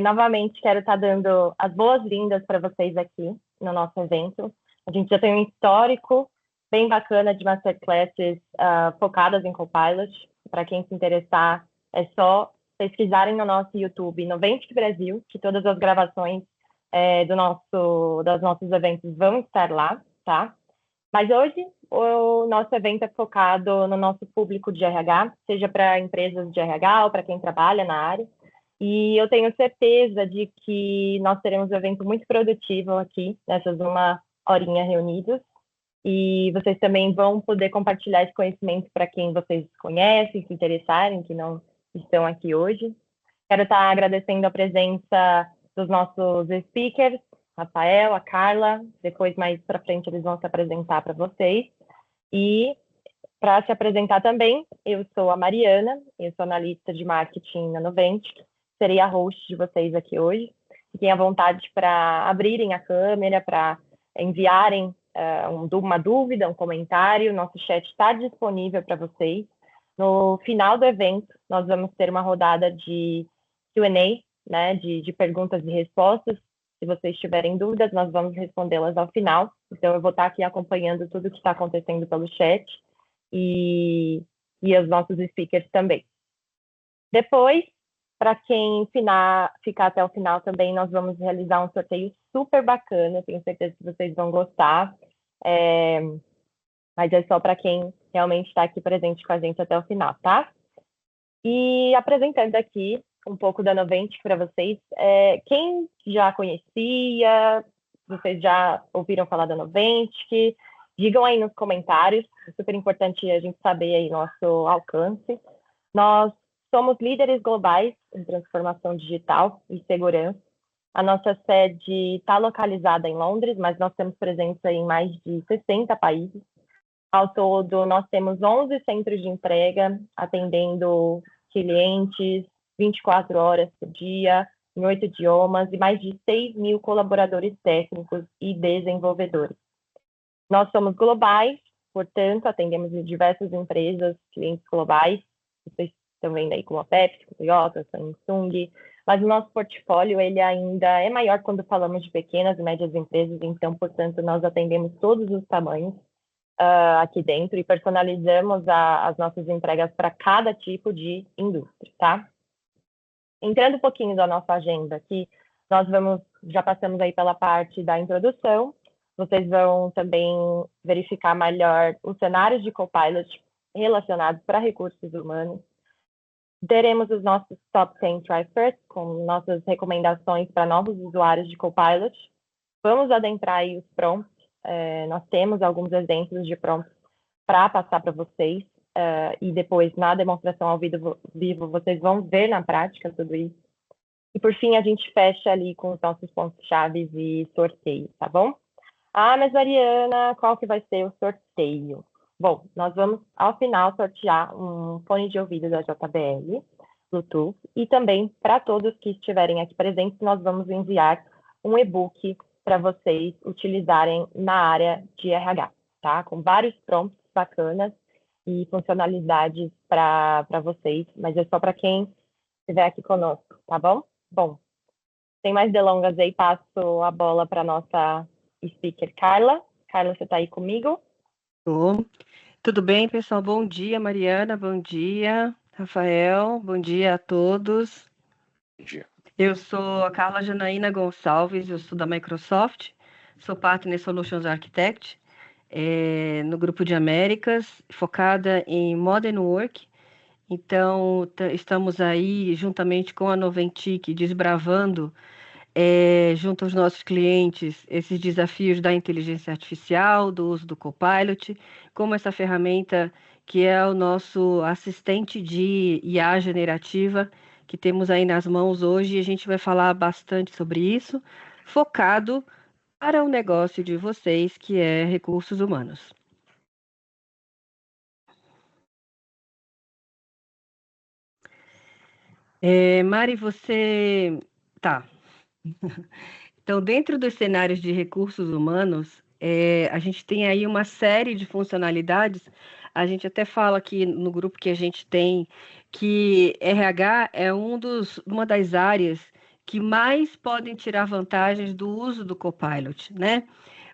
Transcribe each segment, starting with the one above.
Novamente, quero estar dando as boas-vindas para vocês aqui no nosso evento. A gente já tem um histórico bem bacana de masterclasses focadas em Copilot. Para quem se interessar, é só pesquisarem no nosso YouTube Noventic Brasil, que todas as gravações dos nossos eventos vão estar lá, tá? Mas hoje o nosso evento é focado no nosso público de RH, seja para empresas de RH ou para quem trabalha na área. E eu tenho certeza de que nós teremos um evento muito produtivo aqui, nessas 1 horinha reunidos. E vocês também vão poder compartilhar esse conhecimento para quem vocês conhecem, se interessarem, que não estão aqui hoje. Quero estar agradecendo a presença dos nossos speakers, Rafael, a Carla. Depois, mais para frente, eles vão se apresentar para vocês. E para se apresentar também, eu sou a Mariana, eu sou analista de marketing na Noventic, serei a host de vocês aqui hoje. Fiquem à vontade para abrirem a câmera, para enviarem uma dúvida, um comentário. Nosso chat está disponível para vocês. No final do evento, nós vamos ter uma rodada de Q&A, né, de perguntas e respostas. Se vocês tiverem dúvidas, nós vamos respondê-las ao final. Então, eu vou estar aqui acompanhando tudo o que está acontecendo pelo chat e os nossos speakers também. Depois, para quem ficar até o final também, nós vamos realizar um sorteio super bacana. Tenho certeza que vocês vão gostar. Mas é só para quem realmente está aqui presente com a gente até o final, tá? E apresentando aqui um pouco da Noventic para vocês. Quem já conhecia, vocês já ouviram falar da Noventic? Digam aí nos comentários, é super importante a gente saber aí nosso alcance. Nós somos líderes globais em transformação digital e segurança. A nossa sede está localizada em Londres, mas nós temos presença em mais de 60 países. Ao todo, nós temos 11 centros de entrega, atendendo clientes 24 horas por dia, em 8 idiomas, e mais de 6 mil colaboradores técnicos e desenvolvedores. Nós somos globais, portanto, atendemos diversas empresas, clientes globais, vocês estão vendo aí como a Pepsi, Toyota, Samsung, mas o nosso portfólio ele ainda é maior quando falamos de pequenas e médias empresas, então, portanto, nós atendemos todos os tamanhos aqui dentro e personalizamos as nossas entregas para cada tipo de indústria, tá? Entrando um pouquinho da nossa agenda aqui, já passamos aí pela parte da introdução, vocês vão também verificar melhor os cenários de Copilot relacionados para recursos humanos. Teremos os nossos Top 10 Try First, com nossas recomendações para novos usuários de Copilot. Vamos adentrar aí os prompts. Nós temos alguns exemplos de prompts para passar para vocês. E depois, na demonstração ao vivo, vocês vão ver na prática tudo isso. E, por fim, a gente fecha ali com os nossos pontos-chave e sorteio, tá bom? Mas, Mariana, qual que vai ser o sorteio? Bom, nós vamos, ao final, sortear um fone de ouvido da JBL, Bluetooth, e também, para todos que estiverem aqui presentes, nós vamos enviar um e-book para vocês utilizarem na área de RH, tá? Com vários prompts bacanas e funcionalidades para vocês, mas é só para quem estiver aqui conosco, tá bom? Bom, sem mais delongas aí, passo a bola para a nossa speaker, Carla. Carla, você está aí comigo? Tô. Tudo bem, pessoal? Bom dia, Mariana. Bom dia, Rafael. Bom dia a todos. Bom dia. Eu sou a Carla Janaína Gonçalves, eu sou da Microsoft, sou Partner Solutions Architect, no Grupo de Américas, focada em Modern Work. Então, estamos aí, juntamente com a Noventic, desbravando, junto aos nossos clientes, esses desafios da inteligência artificial, do uso do Copilot, como essa ferramenta que é o nosso assistente de IA generativa, que temos aí nas mãos hoje, e a gente vai falar bastante sobre isso, focado para o negócio de vocês, que é recursos humanos. Mari, você... Tá. Então, dentro dos cenários de recursos humanos, a gente tem aí uma série de funcionalidades. A gente até fala aqui no grupo que a gente tem que RH é uma das áreas que mais podem tirar vantagens do uso do Copilot, né?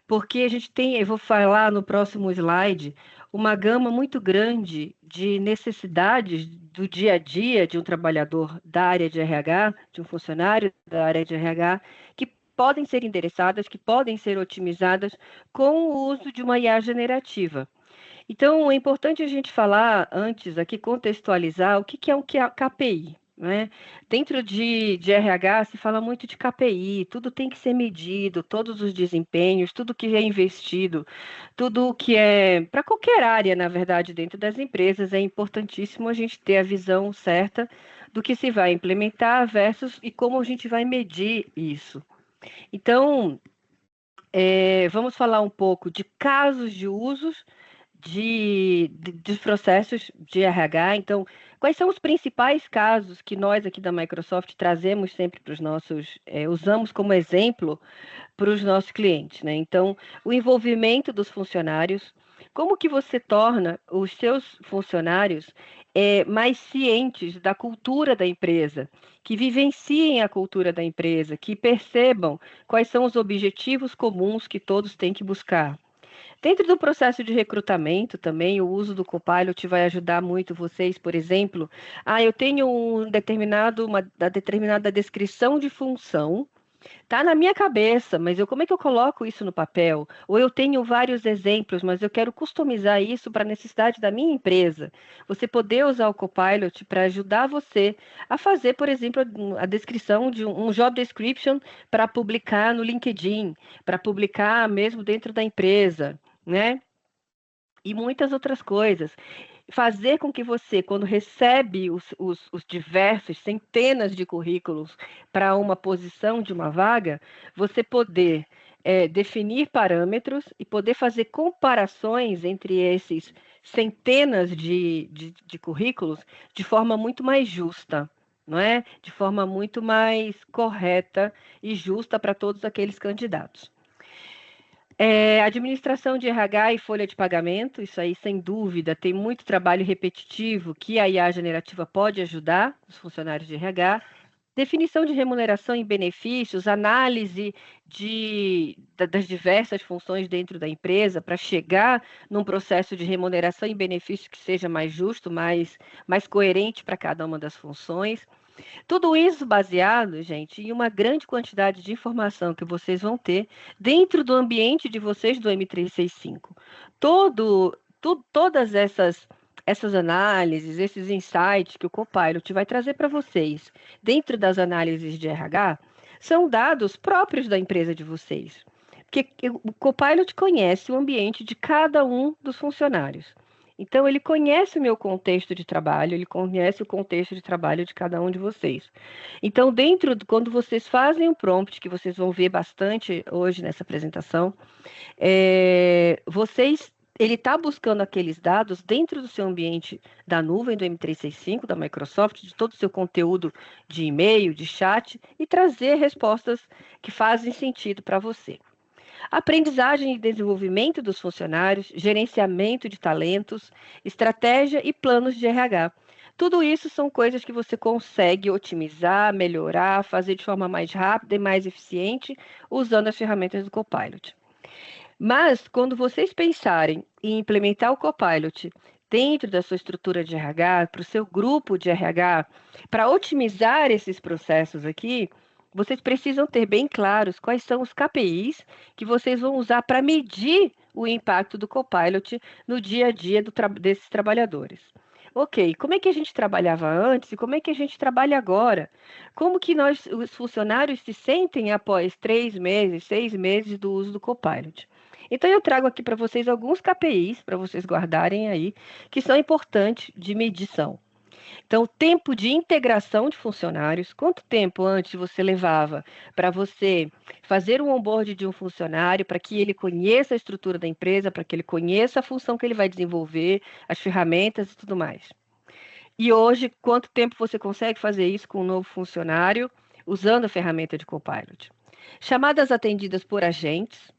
Porque a gente tem, eu vou falar no próximo slide, uma gama muito grande de necessidades do dia a dia de um trabalhador da área de RH, de um funcionário da área de RH, que podem ser endereçadas, que podem ser otimizadas com o uso de uma IA generativa. Então, é importante a gente falar antes aqui, contextualizar o que é um KPI. Né? Dentro de RH se fala muito de KPI, tudo tem que ser medido, todos os desempenhos, tudo que é investido, tudo que é para qualquer área, na verdade, dentro das empresas, é importantíssimo a gente ter a visão certa do que se vai implementar versus e como a gente vai medir isso. Então, vamos falar um pouco de casos de usos dos processos de RH. Então, quais são os principais casos que nós aqui da Microsoft trazemos sempre para os nossos, usamos como exemplo para os nossos clientes, né? Então, o envolvimento dos funcionários, como que você torna os seus funcionários mais cientes da cultura da empresa, que vivenciem a cultura da empresa, que percebam quais são os objetivos comuns que todos têm que buscar. Dentro do processo de recrutamento também, o uso do Copilot vai ajudar muito vocês, por exemplo, eu tenho uma determinada descrição de função, tá na minha cabeça, mas como é que eu coloco isso no papel? Ou eu tenho vários exemplos, mas eu quero customizar isso para a necessidade da minha empresa. Você poder usar o Copilot para ajudar você a fazer, por exemplo, a descrição de um job description para publicar no LinkedIn, para publicar mesmo dentro da empresa, né? E muitas outras coisas. Fazer com que você, quando recebe os diversos, centenas de currículos para uma posição de uma vaga, você poder definir parâmetros e poder fazer comparações entre esses centenas de currículos de forma muito mais justa, não é? De forma muito mais correta e justa para todos aqueles candidatos. Administração de RH e folha de pagamento, isso aí, sem dúvida, tem muito trabalho repetitivo que a IA generativa pode ajudar os funcionários de RH. Definição de remuneração e benefícios, análise das diversas funções dentro da empresa para chegar num processo de remuneração e benefício que seja mais justo, mais coerente para cada uma das funções. Tudo isso baseado, gente, em uma grande quantidade de informação que vocês vão ter dentro do ambiente de vocês do M365. Todas essas análises, esses insights que o Copilot vai trazer para vocês dentro das análises de RH são dados próprios da empresa de vocês. Porque o Copilot conhece o ambiente de cada um dos funcionários. Então, ele conhece o meu contexto de trabalho, ele conhece o contexto de trabalho de cada um de vocês. Então, quando vocês fazem o prompt, que vocês vão ver bastante hoje nessa apresentação, ele está buscando aqueles dados dentro do seu ambiente da nuvem, do M365, da Microsoft, de todo o seu conteúdo de e-mail, de chat, e trazer respostas que fazem sentido para você. Aprendizagem e desenvolvimento dos funcionários, gerenciamento de talentos, estratégia e planos de RH. Tudo isso são coisas que você consegue otimizar, melhorar, fazer de forma mais rápida e mais eficiente usando as ferramentas do Copilot. Mas, quando vocês pensarem em implementar o Copilot dentro da sua estrutura de RH, para o seu grupo de RH, para otimizar esses processos aqui, vocês precisam ter bem claros quais são os KPIs que vocês vão usar para medir o impacto do Copilot no dia a dia desses trabalhadores. Ok, como é que a gente trabalhava antes e como é que a gente trabalha agora? Como que os funcionários se sentem após 3 meses, 6 meses do uso do Copilot? Então, eu trago aqui para vocês alguns KPIs, para vocês guardarem aí, que são importantes de medição. Então, o tempo de integração de funcionários, quanto tempo antes você levava para você fazer o onboard de um funcionário, para que ele conheça a estrutura da empresa, para que ele conheça a função que ele vai desenvolver, as ferramentas e tudo mais. E hoje, quanto tempo você consegue fazer isso com um novo funcionário, usando a ferramenta de Copilot? Chamadas atendidas por agentes,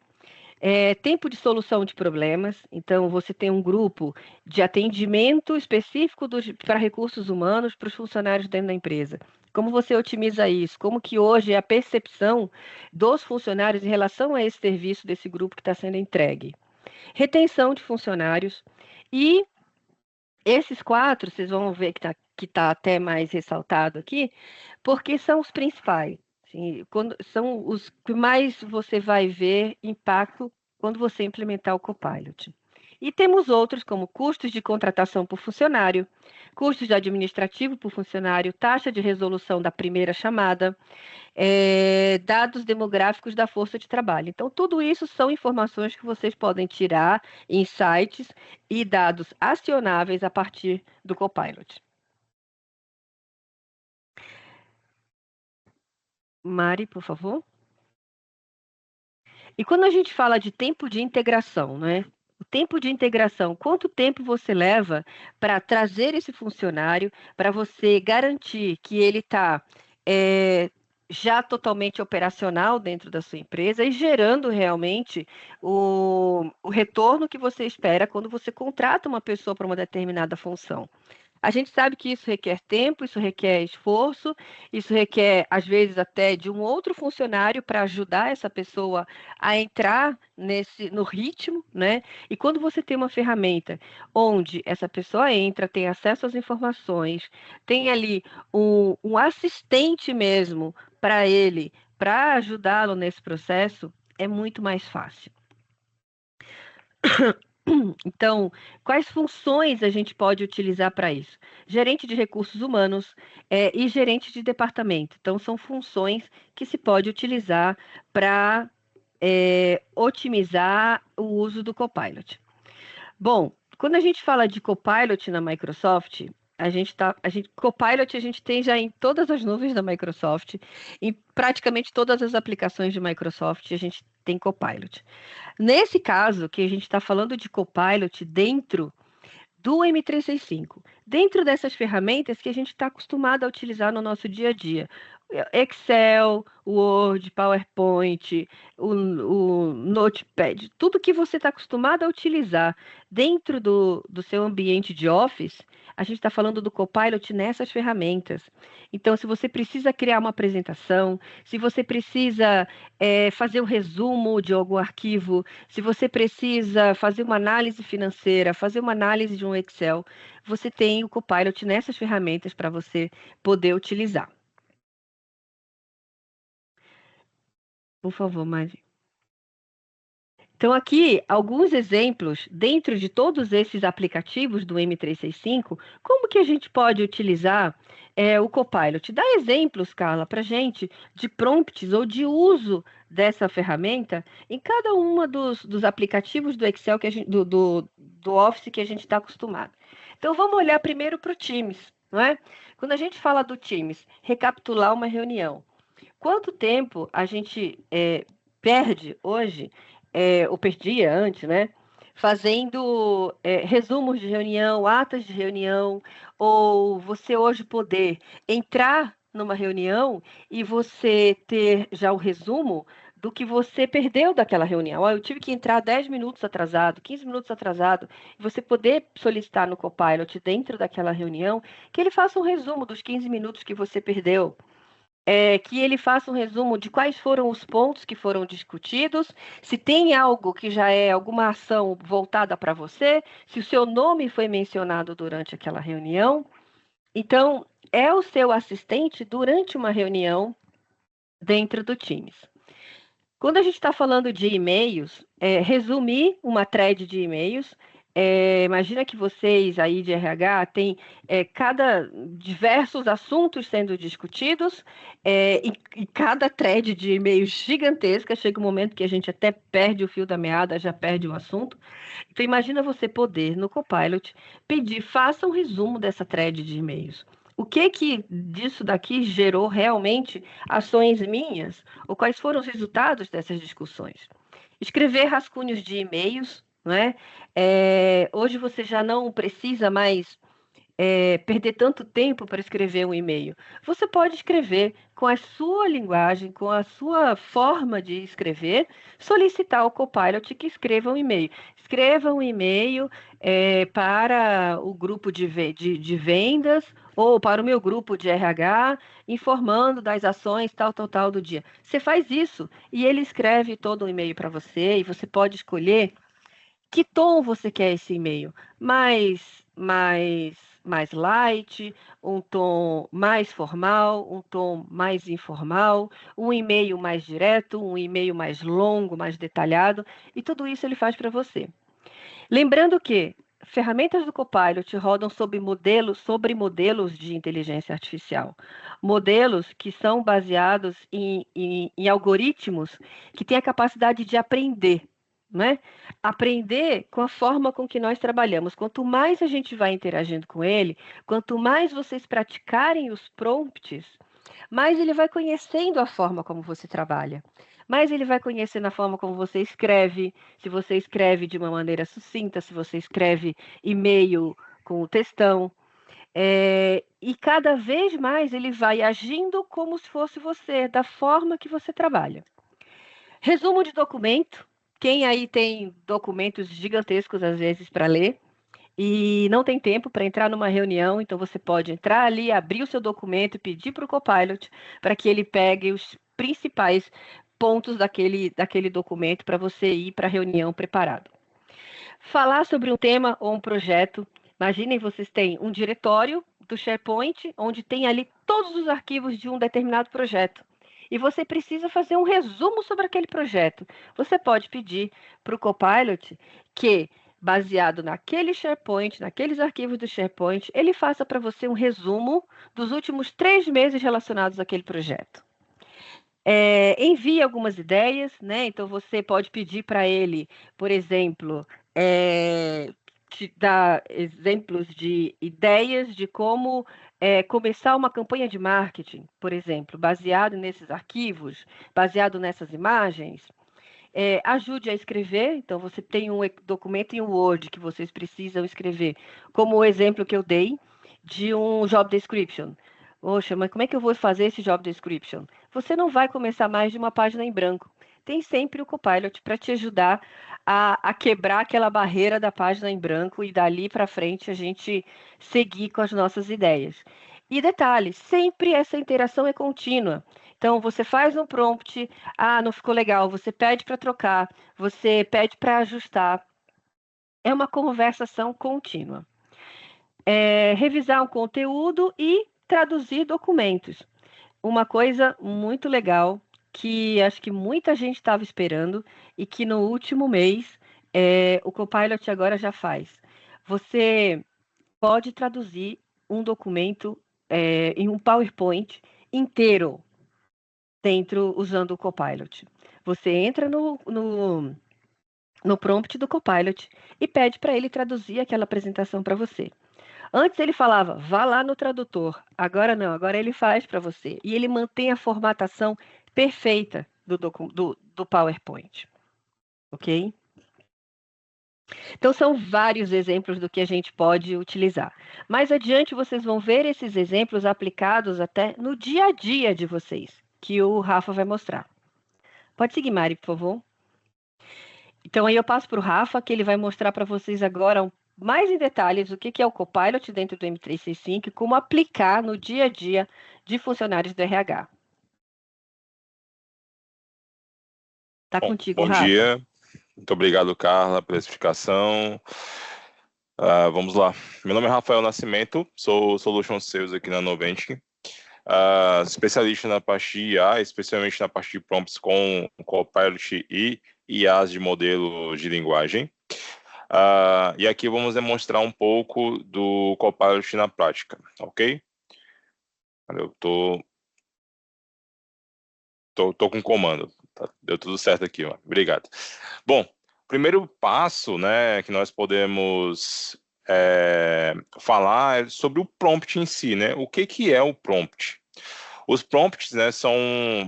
tempo de solução de problemas. Então, você tem um grupo de atendimento específico para recursos humanos para os funcionários dentro da empresa. Como você otimiza isso? Como que hoje é a percepção dos funcionários em relação a esse serviço desse grupo que está sendo entregue? Retenção de funcionários e esses 4, vocês vão ver que tá até mais ressaltado aqui, porque são os principais. Assim, são os que mais você vai ver impacto quando você implementar o Copilot. E temos outros, como custos de contratação por funcionário, custos de administrativo por funcionário, taxa de resolução da primeira chamada, dados demográficos da força de trabalho. Então, tudo isso são informações que vocês podem tirar em sites e dados acionáveis a partir do Copilot. Mari, por favor. E quando a gente fala de tempo de integração, né? O tempo de integração, quanto tempo você leva para trazer esse funcionário, para você garantir que ele está já totalmente operacional dentro da sua empresa e gerando realmente o retorno que você espera quando você contrata uma pessoa para uma determinada função. A gente sabe que isso requer tempo, isso requer esforço, isso requer, às vezes, até de um outro funcionário para ajudar essa pessoa a entrar no ritmo, né? E quando você tem uma ferramenta onde essa pessoa entra, tem acesso às informações, tem ali um assistente mesmo para ele, para ajudá-lo nesse processo, é muito mais fácil. Então, quais funções a gente pode utilizar para isso? Gerente de recursos humanos e gerente de departamento. Então, são funções que se pode utilizar para otimizar o uso do Copilot. Bom, quando a gente fala de Copilot na Microsoft, Copilot a gente tem já em todas as nuvens da Microsoft, em praticamente todas as aplicações de Microsoft a gente tem Copilot. Nesse caso, que a gente está falando de Copilot dentro do M365, dentro dessas ferramentas que a gente está acostumado a utilizar no nosso dia a dia. Excel, Word, PowerPoint, o Notepad, tudo que você está acostumado a utilizar dentro do seu ambiente de Office, a gente está falando do Copilot nessas ferramentas. Então, se você precisa criar uma apresentação, se você precisa fazer um resumo de algum arquivo, se você precisa fazer uma análise financeira, fazer uma análise de um Excel, você tem o Copilot nessas ferramentas para você poder utilizar. Por favor, Mari. Então, aqui, alguns exemplos, dentro de todos esses aplicativos do M365, como que a gente pode utilizar o Copilot? Dá exemplos, Carla, para a gente, de prompts ou de uso dessa ferramenta em cada uma dos aplicativos do Excel, do Office que a gente está acostumado. Então, vamos olhar primeiro para o Teams, não é? Quando a gente fala do Teams, recapitular uma reunião. Quanto tempo a gente perde hoje, ou perdia antes, né? Fazendo resumos de reunião, atas de reunião, ou você hoje poder entrar numa reunião e você ter já o resumo do que você perdeu daquela reunião. Eu tive que entrar 10 minutos atrasado, 15 minutos atrasado, e você poder solicitar no Copilot dentro daquela reunião que ele faça um resumo dos 15 minutos que você perdeu. Que ele faça um resumo de quais foram os pontos que foram discutidos, se tem algo que já é alguma ação voltada para você, se o seu nome foi mencionado durante aquela reunião. Então, é o seu assistente durante uma reunião dentro do Teams. Quando a gente está falando de e-mails, resumir uma thread de e-mails. Imagina que vocês aí de RH têm diversos assuntos sendo discutidos e cada thread de e-mail gigantesca, chega um momento que a gente até perde o fio da meada, já perde o assunto. Então imagina você poder, no Copilot, pedir, faça um resumo dessa thread de e-mails. O que disso daqui gerou realmente ações minhas? Ou quais foram os resultados dessas discussões? Escrever rascunhos de e-mails, não é? Hoje você já não precisa mais perder tanto tempo para escrever um e-mail. Você pode escrever com a sua linguagem, com a sua forma de escrever, solicitar ao Copilot que escreva um e-mail. Escreva um e-mail para o grupo de vendas ou para o meu grupo de RH, informando das ações tal do dia. Você faz isso e ele escreve todo o e-mail para você e você pode escolher que tom você quer esse e-mail. Mais light, um tom mais formal, um tom mais informal, um e-mail mais direto, um e-mail mais longo, mais detalhado, e tudo isso ele faz para você. Lembrando que ferramentas do Copilot rodam sobre modelos de inteligência artificial. Modelos que são baseados em algoritmos que têm a capacidade de aprender, né? Aprender com a forma com que nós trabalhamos. Quanto mais a gente vai interagindo com ele, quanto mais vocês praticarem os prompts, mais ele vai conhecendo a forma como você trabalha. Mais ele vai conhecendo a forma como você escreve, se você escreve de uma maneira sucinta, se você escreve e-mail com o textão. E cada vez mais ele vai agindo como se fosse você, da forma que você trabalha. Resumo de documento. Quem aí tem documentos gigantescos, às vezes, para ler, e não tem tempo para entrar numa reunião, então você pode entrar ali, abrir o seu documento e pedir para o Copilot para que ele pegue os principais pontos daquele documento para você ir para a reunião preparado. Falar sobre um tema ou um projeto. Imaginem, vocês têm um diretório do SharePoint, onde tem ali todos os arquivos de um determinado projeto. E você precisa fazer um resumo sobre aquele projeto. Você pode pedir para o Copilot que, baseado naquele SharePoint, naqueles arquivos do SharePoint, ele faça para você um resumo dos últimos 3 meses relacionados àquele projeto. Envie algumas ideias, né? Então você pode pedir para ele, por exemplo, te dar exemplos de ideias de como começar uma campanha de marketing, por exemplo, baseado nesses arquivos, baseado nessas imagens. Ajude a escrever, então você tem um documento em Word que vocês precisam escrever, como o exemplo que eu dei de um job description. Poxa, mas como é que eu vou fazer esse job description? Você não vai começar mais de uma página em branco. Tem sempre o Copilot para te ajudar a quebrar aquela barreira da página em branco e dali para frente a gente seguir com as nossas ideias. E detalhe, sempre essa interação é contínua. Então, você faz um prompt, não ficou legal, você pede para trocar, você pede para ajustar. É uma conversação contínua. Revisar um conteúdo e traduzir documentos. Uma coisa muito legal que acho que muita gente estava esperando e que no último mês o Copilot agora já faz. Você pode traduzir um documento em um PowerPoint inteiro usando o Copilot. Você entra no prompt do Copilot e pede para ele traduzir aquela apresentação para você. Antes ele falava, vá lá no tradutor. Agora não, agora ele faz para você. E ele mantém a formatação perfeita do PowerPoint. Ok? Então, são vários exemplos do que a gente pode utilizar. Mais adiante, vocês vão ver esses exemplos aplicados até no dia a dia de vocês, que o Rafa vai mostrar. Pode seguir, Mari, por favor. Então, aí eu passo para o Rafa, que ele vai mostrar para vocês agora mais em detalhes o que é o Copilot dentro do M365 e como aplicar no dia a dia de funcionários do RH. Está contigo, Rafa. Bom dia. Muito obrigado, Carla, pela explicação. Vamos lá. Meu nome é Rafael Nascimento, sou Solution Sales aqui na Noventic. Especialista na parte de IA, especialmente na parte de prompts com Copilot e IAs de modelo de linguagem. E aqui vamos demonstrar um pouco do Copilot na prática, ok? Eu tô com comando, tá? Deu tudo certo aqui, ó. Obrigado. Bom, primeiro passo, né, que nós podemos falar é sobre o prompt em si, né? O que é o prompt? Os prompts, né, são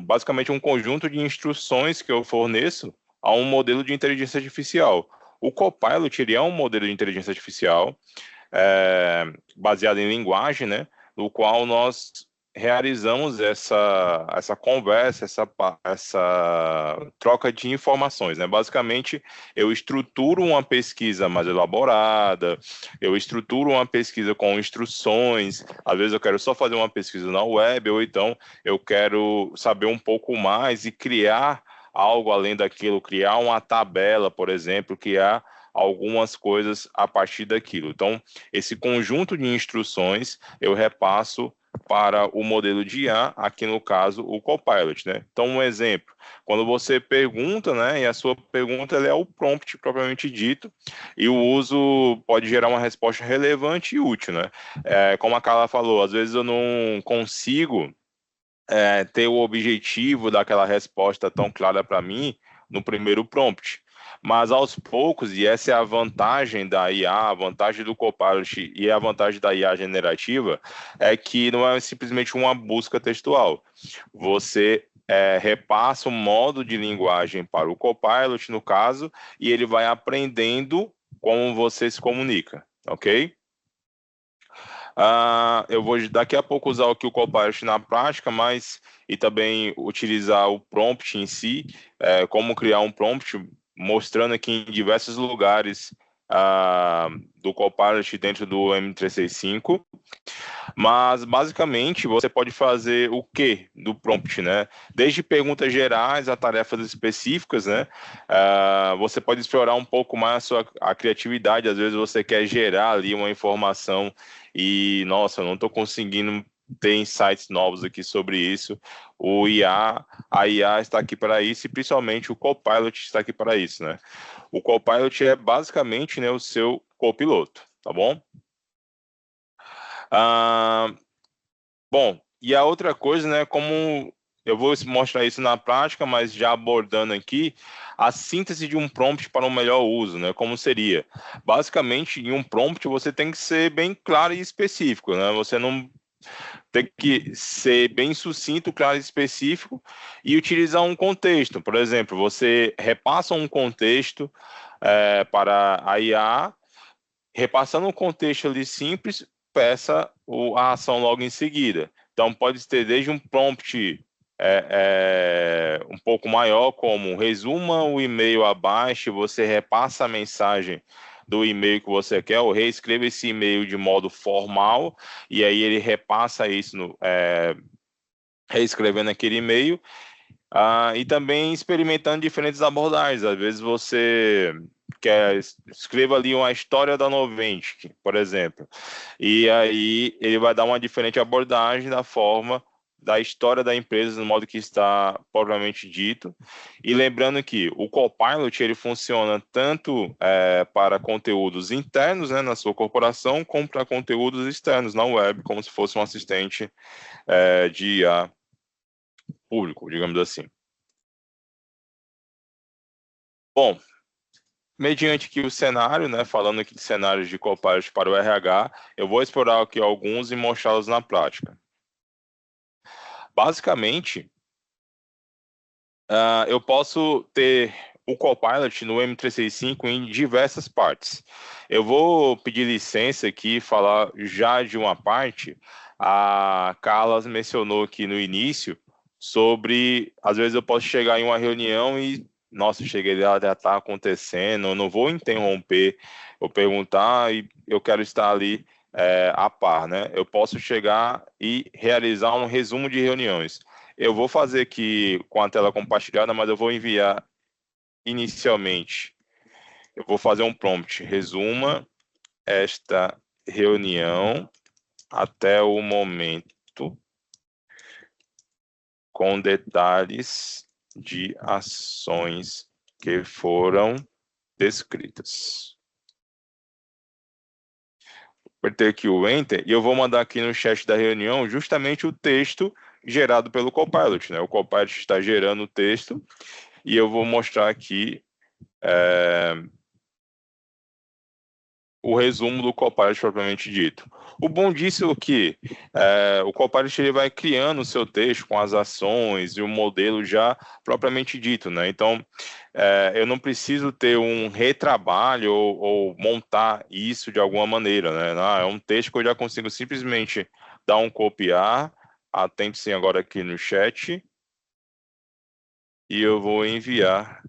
basicamente um conjunto de instruções que eu forneço a um modelo de inteligência artificial. O Copilot, ele é um modelo de inteligência artificial baseado em linguagem, né, no qual nós realizamos essa conversa, essa troca de informações, né? Basicamente, eu estruturo uma pesquisa mais elaborada, eu estruturo uma pesquisa com instruções, às vezes eu quero só fazer uma pesquisa na web, ou então eu quero saber um pouco mais e criar algo além daquilo, criar uma tabela, por exemplo, criar algumas coisas a partir daquilo. Então, esse conjunto de instruções eu repasso para o modelo de IA, aqui no caso o Copilot, né? Então, um exemplo, quando você pergunta, né, e a sua pergunta ela é o prompt propriamente dito, e o uso pode gerar uma resposta relevante e útil, né? Como a Carla falou, às vezes eu não consigo ter o objetivo daquela resposta tão clara para mim no primeiro prompt. Mas aos poucos, e essa é a vantagem da IA, a vantagem do Copilot e a vantagem da IA generativa, é que não é simplesmente uma busca textual. Você repassa um modo de linguagem para o Copilot, no caso, e ele vai aprendendo como você se comunica, ok? Eu vou daqui a pouco usar aqui o Copilot na prática, mas e também utilizar o prompt em si, como criar um prompt, mostrando aqui em diversos lugares do Copilot dentro do M365. Mas, basicamente, você pode fazer o que do prompt, né? Desde perguntas gerais a tarefas específicas, né? Você pode explorar um pouco mais a criatividade. Às vezes você quer gerar ali uma informação e, nossa, eu não estou conseguindo ter insights novos aqui sobre isso. A IA está aqui para isso e, principalmente, o Copilot está aqui para isso, né? O Copilot é basicamente, né, o seu copiloto, tá bom? Bom, e a outra coisa, né, como eu vou mostrar isso na prática, mas já abordando aqui, a síntese de um prompt para um melhor uso, né, como seria? Basicamente, em um prompt, você tem que ser bem claro e específico, né, você não tem que ser bem sucinto, claro e específico, e utilizar um contexto. Por exemplo, você repassa um contexto para a IA, repassando um contexto ali simples, peça a ação logo em seguida. Então, pode ter desde um prompt um pouco maior, como resuma o e-mail abaixo, você repassa a mensagem do e-mail que você quer, ou reescreva esse e-mail de modo formal, e aí ele repassa isso, reescrevendo aquele e-mail, e também experimentando diferentes abordagens. Às vezes você escreva ali uma história da Noventic, por exemplo, e aí ele vai dar uma diferente abordagem da forma da história da empresa no modo que está propriamente dito. E lembrando que o Copilot ele funciona tanto para conteúdos internos, né, na sua corporação, como para conteúdos externos na web, como se fosse um assistente de IA público, digamos assim. Bom, mediante aqui o cenário, né, falando aqui de cenários de Copilot para o RH, eu vou explorar aqui alguns e mostrá-los na prática. Basicamente, eu posso ter o Copilot no M365 em diversas partes. Eu vou pedir licença aqui e falar já de uma parte. A Carla mencionou aqui no início sobre, às vezes eu posso chegar em uma reunião e, nossa, cheguei lá, já está acontecendo, eu não vou interromper, eu perguntar e eu quero estar ali a par, né? Eu posso chegar e realizar um resumo de reuniões. Eu vou fazer aqui com a tela compartilhada, mas eu vou enviar inicialmente. Eu vou fazer um prompt. Resuma esta reunião até o momento com detalhes de ações que foram descritas. Apertei aqui o Enter e eu vou mandar aqui no chat da reunião justamente o texto gerado pelo Copilot, né? O Copilot está gerando o texto e eu vou mostrar aqui o resumo do Copilot propriamente dito. O bom disso é que o Copilot ele vai criando o seu texto com as ações e o modelo já propriamente dito, né? Então, eu não preciso ter um retrabalho ou montar isso de alguma maneira, né? É um texto que eu já consigo simplesmente dar um copiar, Atentem agora aqui no chat. E eu vou enviar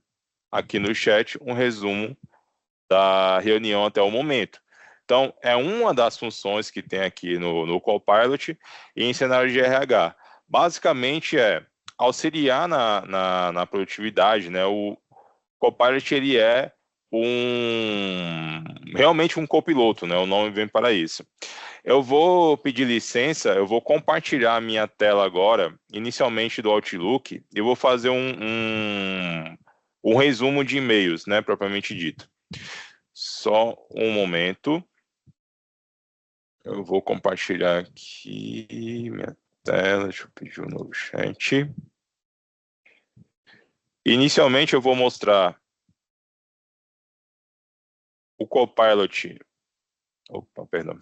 aqui no chat um resumo da reunião até o momento. Então, é uma das funções que tem aqui no Copilot e em cenário de RH. Basicamente, é auxiliar na produtividade, né? O Copilot, ele é realmente um copiloto, né? O nome vem para isso. Eu vou pedir licença, eu vou compartilhar a minha tela agora, inicialmente do Outlook, e vou fazer um resumo de e-mails, né, propriamente dito. Só um momento. Eu vou compartilhar aqui minha tela, deixa eu pedir um novo chat. Inicialmente eu vou mostrar o Copilot. Opa, perdão.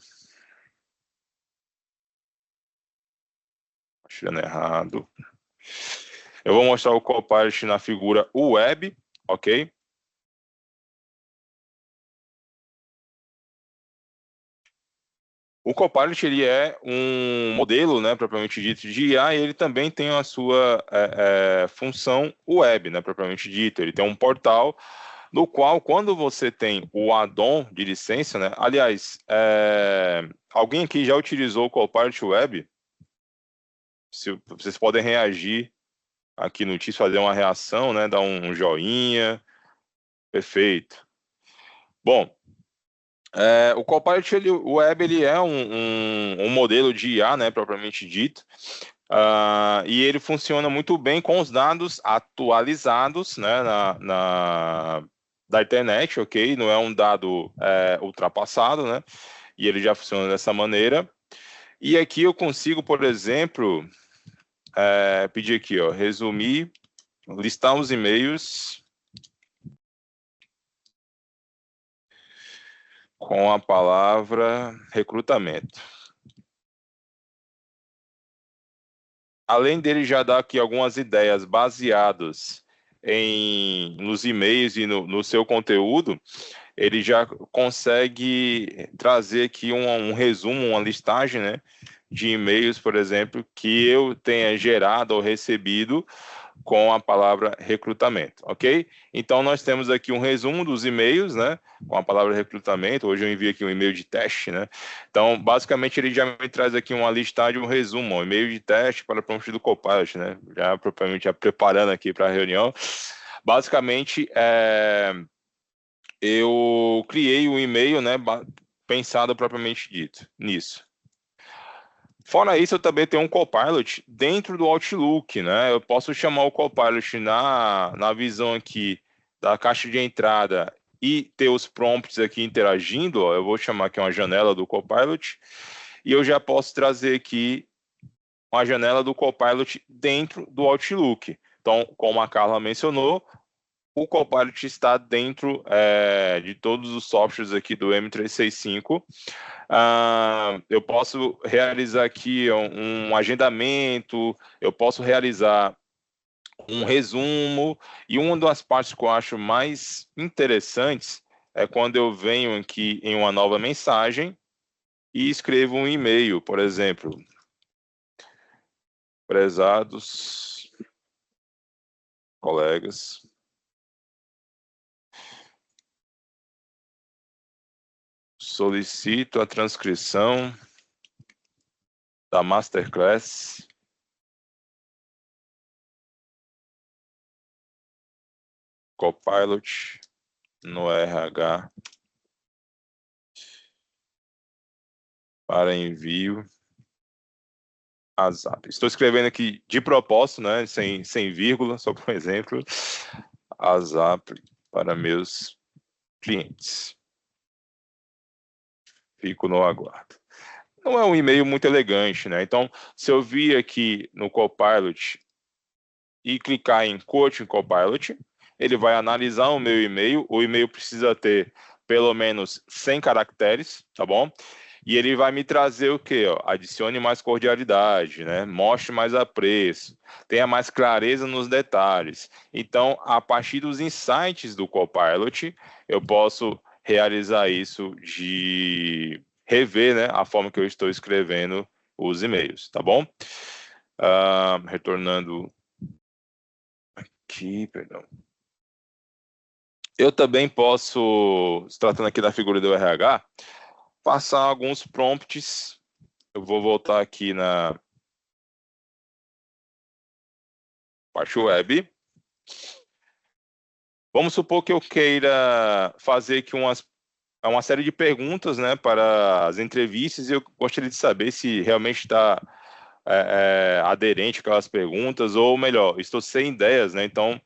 Tirando errado. Eu vou mostrar o Copilot na figura web, ok? O Copilot, ele é um modelo, né, propriamente dito, de IA, e ele também tem a sua função web, né, propriamente dito. Ele tem um portal no qual, quando você tem o add-on de licença, né, aliás, alguém aqui já utilizou o Copilot Web? Se vocês podem reagir aqui no Teams, fazer uma reação, né, dar um joinha. Perfeito. Bom, o Copilot Web, ele é um modelo de IA, né, propriamente dito, e ele funciona muito bem com os dados atualizados, né, da internet, ok? Não é um dado ultrapassado, né? E ele já funciona dessa maneira. E aqui eu consigo, por exemplo, pedir aqui, ó, resumir, listar os e-mails com a palavra recrutamento. Além dele já dar aqui algumas ideias baseadas nos e-mails e no seu conteúdo, ele já consegue trazer aqui um resumo, uma listagem, né, de e-mails, por exemplo, que eu tenha gerado ou recebido com a palavra recrutamento, ok? Então, nós temos aqui um resumo dos e-mails, né, com a palavra recrutamento. Hoje eu envio aqui um e-mail de teste, né? Então, basicamente, ele já me traz aqui uma listagem, um resumo, um e-mail de teste para prompt do Copilot, né? Já preparando aqui para a reunião. Basicamente, eu criei um e-mail, né, pensado propriamente dito nisso. Fora isso, eu também tenho um Copilot dentro do Outlook, né? Eu posso chamar o Copilot na visão aqui da caixa de entrada e ter os prompts aqui interagindo. Ó. Eu vou chamar aqui uma janela do Copilot e eu já posso trazer aqui uma janela do Copilot dentro do Outlook. Então, como a Carla mencionou, o Copilot está dentro de todos os softwares aqui do M365. Eu posso realizar aqui um agendamento, eu posso realizar um resumo, e uma das partes que eu acho mais interessantes é quando eu venho aqui em uma nova mensagem e escrevo um e-mail, por exemplo. Prezados colegas, solicito a transcrição da Masterclass Copilot no RH para envio a Zap. Estou escrevendo aqui de propósito, né, sem vírgula, só por exemplo, a Zap para meus clientes. Fico no aguardo. Não é um e-mail muito elegante, né? Então, se eu vir aqui no Copilot e clicar em Coaching Copilot, ele vai analisar o meu e-mail. O e-mail precisa ter pelo menos 100 caracteres, tá bom? E ele vai me trazer o quê? Ó? Adicione mais cordialidade, né? Mostre mais apreço, tenha mais clareza nos detalhes. Então, a partir dos insights do Copilot, eu posso realizar isso de rever, né, a forma que eu estou escrevendo os e-mails, tá bom? Retornando aqui, perdão. Eu também posso, se tratando aqui da figura do RH, passar alguns prompts. Eu vou voltar aqui na parte web. Vamos supor que eu queira fazer aqui uma série de perguntas, né, para as entrevistas, e eu gostaria de saber se realmente está aderente àquelas perguntas, ou melhor, estou sem ideias, né? Então,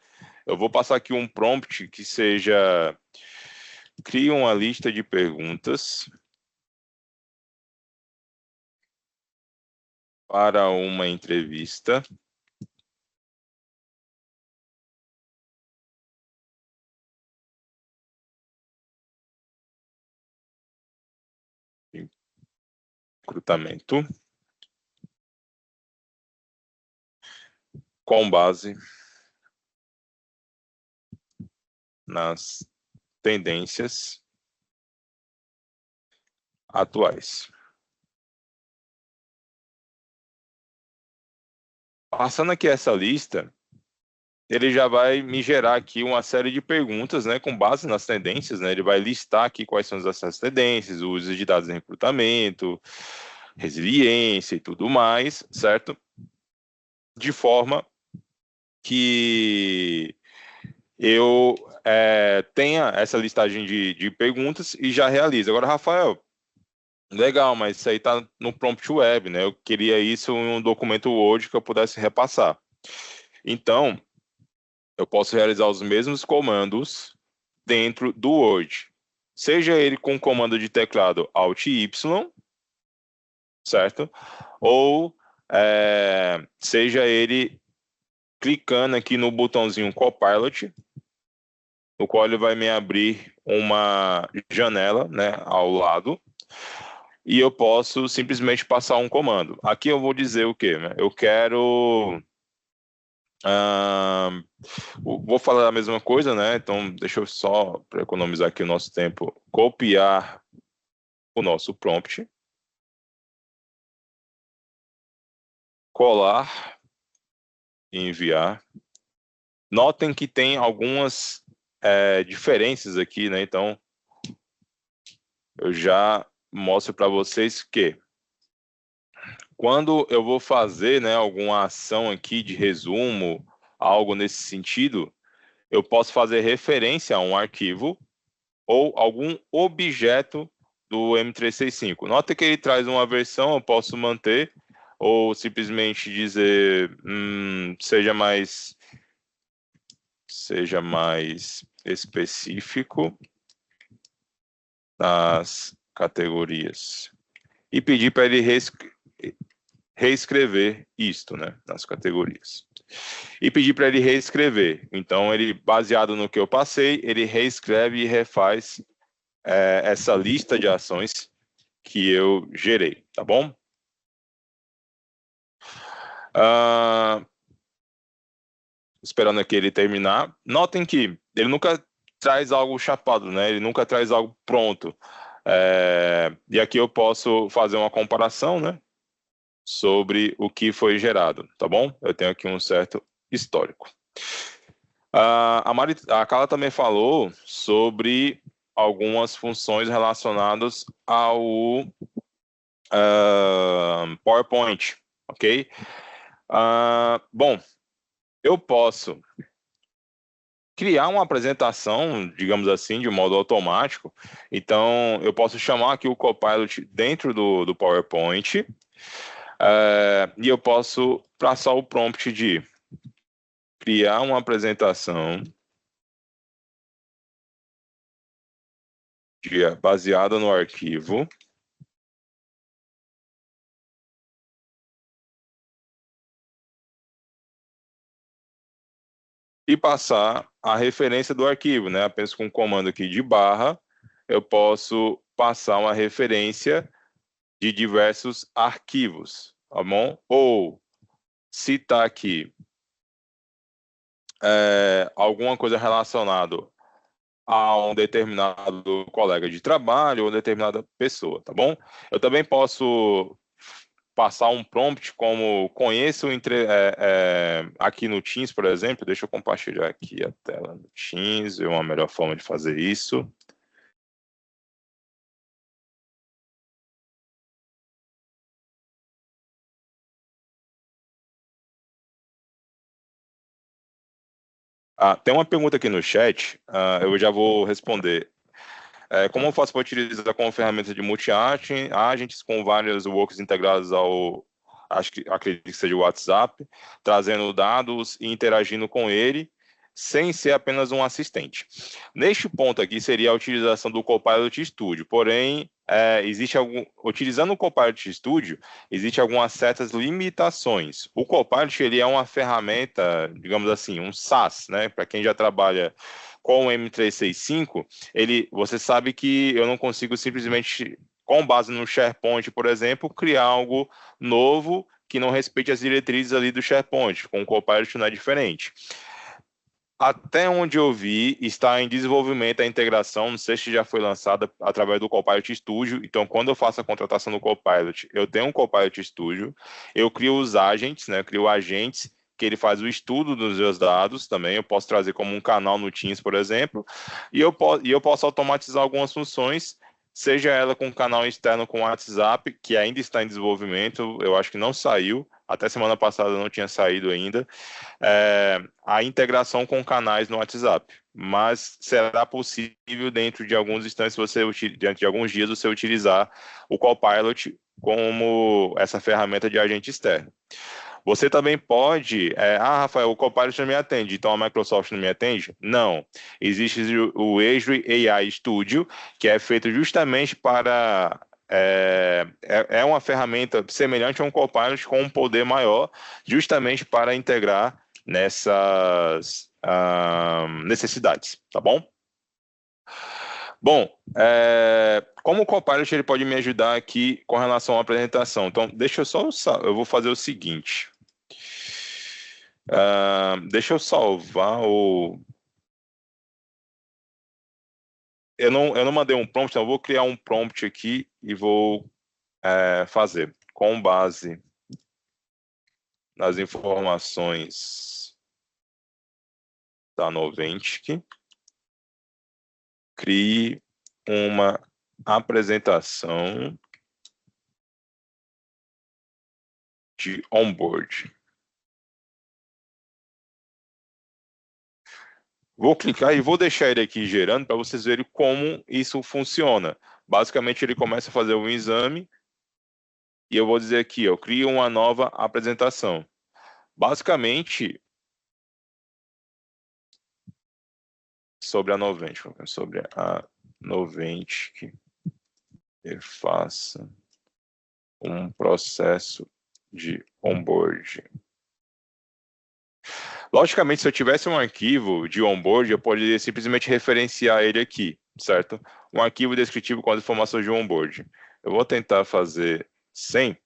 eu vou passar aqui um prompt que seja: crie uma lista de perguntas para uma entrevista de recrutamento com base nas tendências atuais. Passando aqui essa lista, ele já vai me gerar aqui uma série de perguntas, né, com base nas tendências, né? Ele vai listar aqui quais são essas tendências, o uso de dados em recrutamento, resiliência e tudo mais, certo? De forma que eu tenha essa listagem de perguntas e já realizo. Agora, Rafael, legal, mas isso aí está no prompt web, né? Eu queria isso em um documento Word que eu pudesse repassar. Então, eu posso realizar os mesmos comandos dentro do Word. Seja ele com o comando de teclado Alt-Y, certo? Ou seja ele clicando aqui no botãozinho Copilot, no qual ele vai me abrir uma janela, né, ao lado, e eu posso simplesmente passar um comando. Aqui eu vou dizer o quê? Né? Eu quero... vou falar a mesma coisa, né? Então, deixa eu só, para economizar aqui o nosso tempo, copiar o nosso prompt, colar e enviar. Notem que tem algumas diferenças aqui, né? Então, eu já mostro para vocês que quando eu vou fazer, né, alguma ação aqui de resumo, algo nesse sentido, eu posso fazer referência a um arquivo ou algum objeto do M365. Nota que ele traz uma versão, eu posso manter, ou simplesmente dizer seja mais específico nas categorias e pedir para ele reescrever isto, né, nas categorias. E pedir para ele reescrever. Então, ele, baseado no que eu passei, ele reescreve e refaz essa lista de ações que eu gerei, tá bom? Esperando aqui ele terminar. Notem que ele nunca traz algo chapado, né? Ele nunca traz algo pronto. E aqui eu posso fazer uma comparação, né, sobre o que foi gerado, tá bom? Eu tenho aqui um certo histórico. A Carla também falou sobre algumas funções relacionadas ao PowerPoint, ok? Bom, eu posso criar uma apresentação, digamos assim, de modo automático. Então, eu posso chamar aqui o Copilot dentro do PowerPoint, e eu posso passar o prompt de criar uma apresentação baseada no arquivo e passar a referência do arquivo, né? Apenas com o comando aqui de barra, eu posso passar uma referência de diversos arquivos, tá bom? Ou citar aqui alguma coisa relacionada a um determinado colega de trabalho ou determinada pessoa, tá bom? Eu também posso passar um prompt como conheça aqui no Teams, por exemplo. Deixa eu compartilhar aqui a tela do Teams, é uma melhor forma de fazer isso. Tem uma pergunta aqui no chat, eu já vou responder. Como eu faço para utilizar como ferramenta de multi-agents com vários works integrados acredito que seja o WhatsApp, trazendo dados e interagindo com ele, sem ser apenas um assistente. Neste ponto aqui seria a utilização do Copilot Studio, porém, utilizando o Copilot Studio, existem algumas certas limitações. O Copilot, ele é uma ferramenta, digamos assim, um SaaS, né? Para quem já trabalha com o M365, você sabe que eu não consigo simplesmente, com base no SharePoint, por exemplo, criar algo novo que não respeite as diretrizes ali do SharePoint. Com o Copilot não é diferente. Até onde eu vi, está em desenvolvimento a integração, não sei se já foi lançada através do Copilot Studio. Então, quando eu faço a contratação do Copilot, eu tenho um Copilot Studio, eu crio os agents, né? Eu crio agentes que ele faz o estudo dos meus dados também. Eu posso trazer como um canal no Teams, por exemplo, e eu posso automatizar algumas funções, seja ela com um canal externo com o WhatsApp, que ainda está em desenvolvimento, eu acho que não saiu, até semana passada não tinha saído ainda, a integração com canais no WhatsApp. Mas será possível dentro de alguns instantes, dentro de alguns dias, você utilizar o Copilot como essa ferramenta de agente externo. Você também pode... Rafael, o Copilot não me atende, então a Microsoft não me atende? Não. Existe o Azure AI Studio, que é feito justamente para... É uma ferramenta semelhante a um Copilot com um poder maior, justamente para integrar nessas necessidades, tá bom? Bom, como o Copilot ele pode me ajudar aqui com relação à apresentação? Então, eu vou fazer o seguinte. Deixa eu salvar o... Eu não mandei um prompt, então eu vou criar um prompt aqui e vou fazer com base nas informações da Noventic. Crie uma apresentação de onboard. Vou clicar e vou deixar ele aqui gerando para vocês verem como isso funciona. Basicamente, ele começa a fazer um exame e eu vou dizer aqui, eu crio uma nova apresentação. Basicamente, sobre a Noventic, e faça um processo de onboard. Logicamente, se eu tivesse um arquivo de onboard, eu poderia simplesmente referenciar ele aqui, certo? Um arquivo descritivo com as informações de onboard. Eu vou tentar fazer 100.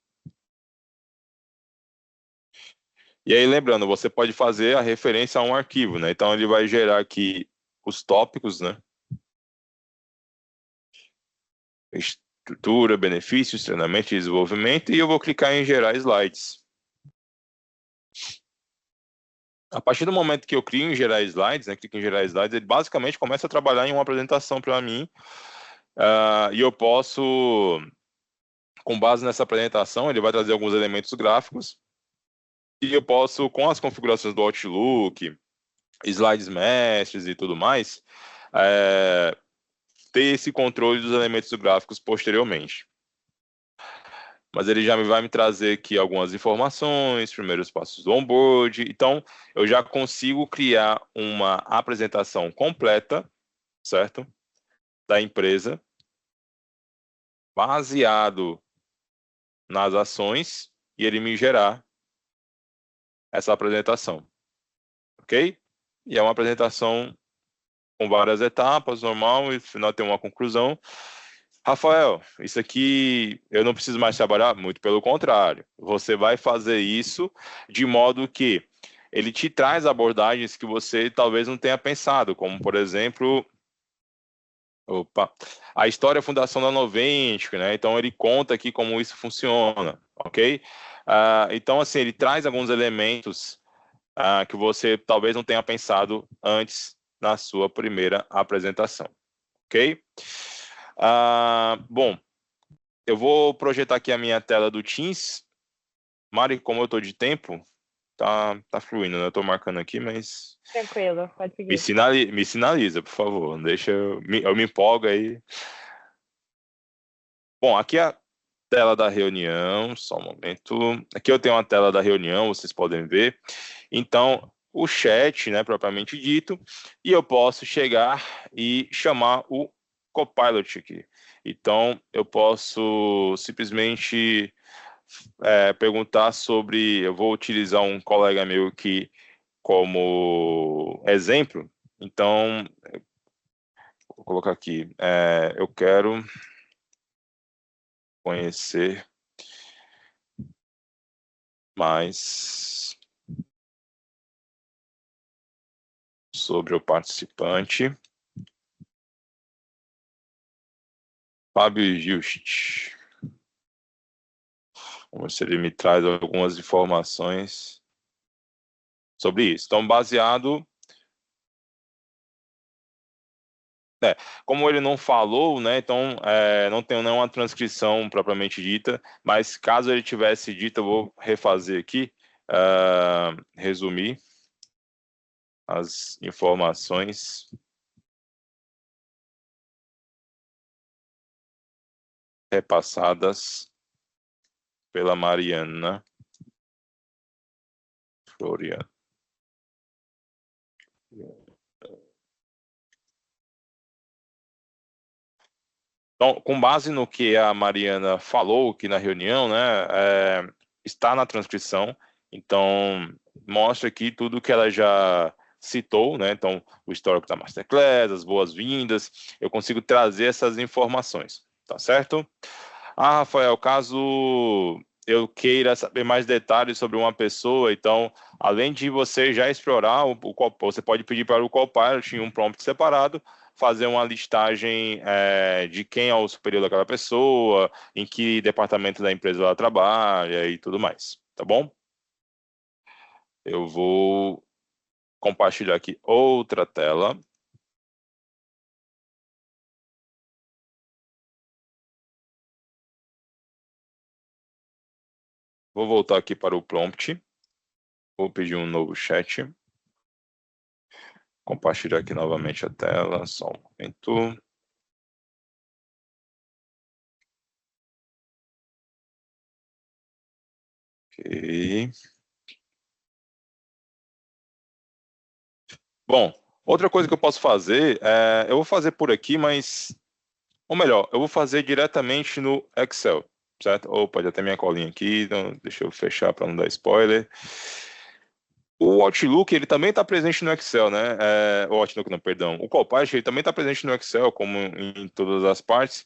E aí, lembrando, você pode fazer a referência a um arquivo, né? Então, ele vai gerar aqui os tópicos, né? Estrutura, benefícios, treinamento e desenvolvimento, e eu vou clicar em gerar slides. A partir do momento que eu crio em gerar slides, né, clico em gerar slides, ele basicamente começa a trabalhar em uma apresentação para mim, e eu posso, com base nessa apresentação, ele vai trazer alguns elementos gráficos, e eu posso, com as configurações do Outlook, slides mestres e tudo mais, ter esse controle dos elementos gráficos posteriormente. Mas ele já vai me trazer aqui algumas informações, primeiros passos do onboard. Então, eu já consigo criar uma apresentação completa, certo? Da empresa, baseado nas ações, e ele me gerar essa apresentação. Ok? E é uma apresentação com várias etapas, normal, e no final tem uma conclusão. Rafael, isso aqui eu não preciso mais trabalhar? Muito pelo contrário. Você vai fazer isso de modo que ele te traz abordagens que você talvez não tenha pensado, como, por exemplo, a história e a fundação da Noventic, né? Então, ele conta aqui como isso funciona. ok? Então, assim, ele traz alguns elementos que você talvez não tenha pensado antes na sua primeira apresentação, ok? Bom, eu vou projetar aqui a minha tela do Teams. Mari, como eu estou de tempo, tá fluindo, né? Eu estou marcando aqui, mas Tranquilo, pode me seguir. me sinaliza, por favor. Não deixa eu me empolgo aí. Bom, aqui é a tela da reunião, só um momento. Aqui eu tenho uma tela da reunião, vocês podem ver. Então, o chat, né, propriamente dito, e eu posso chegar e chamar o Copilot aqui. Então, eu posso simplesmente perguntar sobre. Eu vou utilizar um colega meu aqui como exemplo. Então, vou colocar aqui. Eu quero conhecer mais sobre o participante Fábio Just. Vamos ver se ele me traz algumas informações sobre isso. Então, baseado... como ele não falou, né, então não tenho nenhuma transcrição propriamente dita, mas caso ele tivesse dito, eu vou refazer aqui, resumir as informações repassadas pela Mariana Floriano. Então, com base no que a Mariana falou aqui na reunião, né, está na transcrição, então mostra aqui tudo que ela já citou, né, então o histórico da Masterclass, as boas-vindas, eu consigo trazer essas informações, tá certo? Rafael, caso eu queira saber mais detalhes sobre uma pessoa, então, além de você já explorar, você pode pedir para o Copilot em um prompt separado, fazer uma listagem de quem é o superior daquela pessoa, em que departamento da empresa ela trabalha e tudo mais, tá bom? Eu vou compartilhar aqui outra tela. Vou voltar aqui para o prompt. Vou pedir um novo chat. Compartilhar aqui novamente a tela, só um momento. Ok. Bom, outra coisa que eu posso fazer, eu vou fazer por aqui, mas, ou melhor, eu vou fazer diretamente no Excel, certo? Ou pode até minha colinha aqui, então deixa eu fechar para não dar spoiler. O Outlook, ele também está presente no Excel, né? O Outlook, não, perdão. O Copilot, ele também está presente no Excel, como em todas as partes.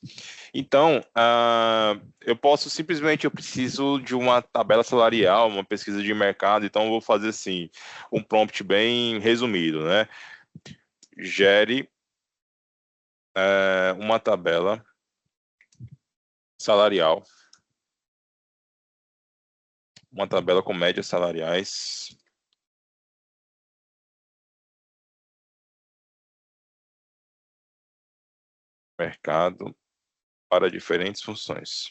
Então, eu posso simplesmente, eu preciso de uma tabela salarial, uma pesquisa de mercado, então eu vou fazer assim, um prompt bem resumido, né? Gere uma tabela salarial, uma tabela com médias salariais mercado para diferentes funções.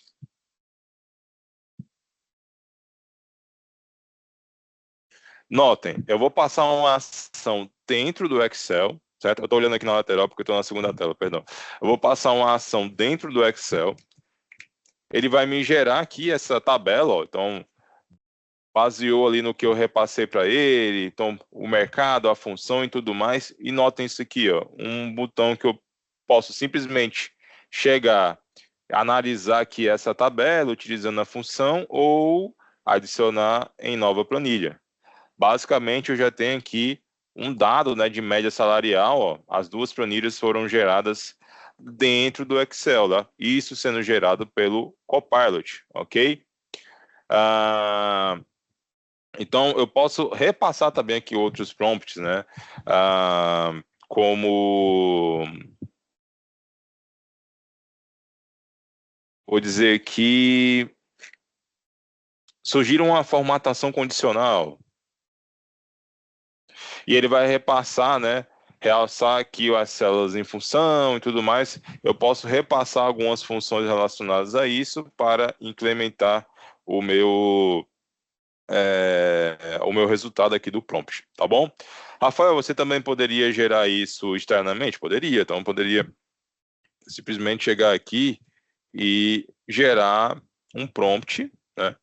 Notem, eu vou passar uma ação dentro do Excel, certo? Eu estou olhando aqui na lateral porque eu estou na segunda tela, perdão. Eu vou passar uma ação dentro do Excel. Ele vai me gerar aqui essa tabela, ó. Então, baseou ali no que eu repassei para ele, então o mercado, a função e tudo mais. E notem isso aqui, ó, um botão que eu posso simplesmente chegar, analisar aqui essa tabela utilizando a função ou adicionar em nova planilha. Basicamente, eu já tenho aqui um dado, né, de média salarial. Ó, as duas planilhas foram geradas dentro do Excel, tá? Isso sendo gerado pelo Copilot, ok? Então, eu posso repassar também aqui outros prompts, né? Como... Vou dizer que surgir uma formatação condicional. E ele vai repassar, né? Realçar aqui as células em função e tudo mais. Eu posso repassar algumas funções relacionadas a isso para incrementar o meu resultado aqui do prompt, tá bom? Rafael, você também poderia gerar isso externamente? Poderia, então poderia simplesmente chegar aqui e gerar um prompt, né,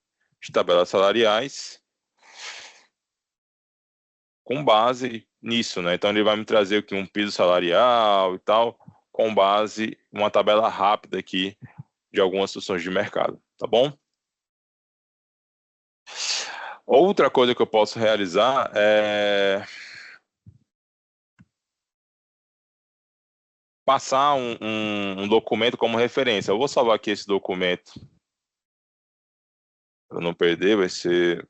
de tabelas salariais com base nisso, né? Então ele vai me trazer aqui um piso salarial e tal, com base em uma tabela rápida aqui de algumas situações de mercado, tá bom? Outra coisa que eu posso realizar é passar um documento como referência. Eu vou salvar aqui esse documento para não perder, vai ser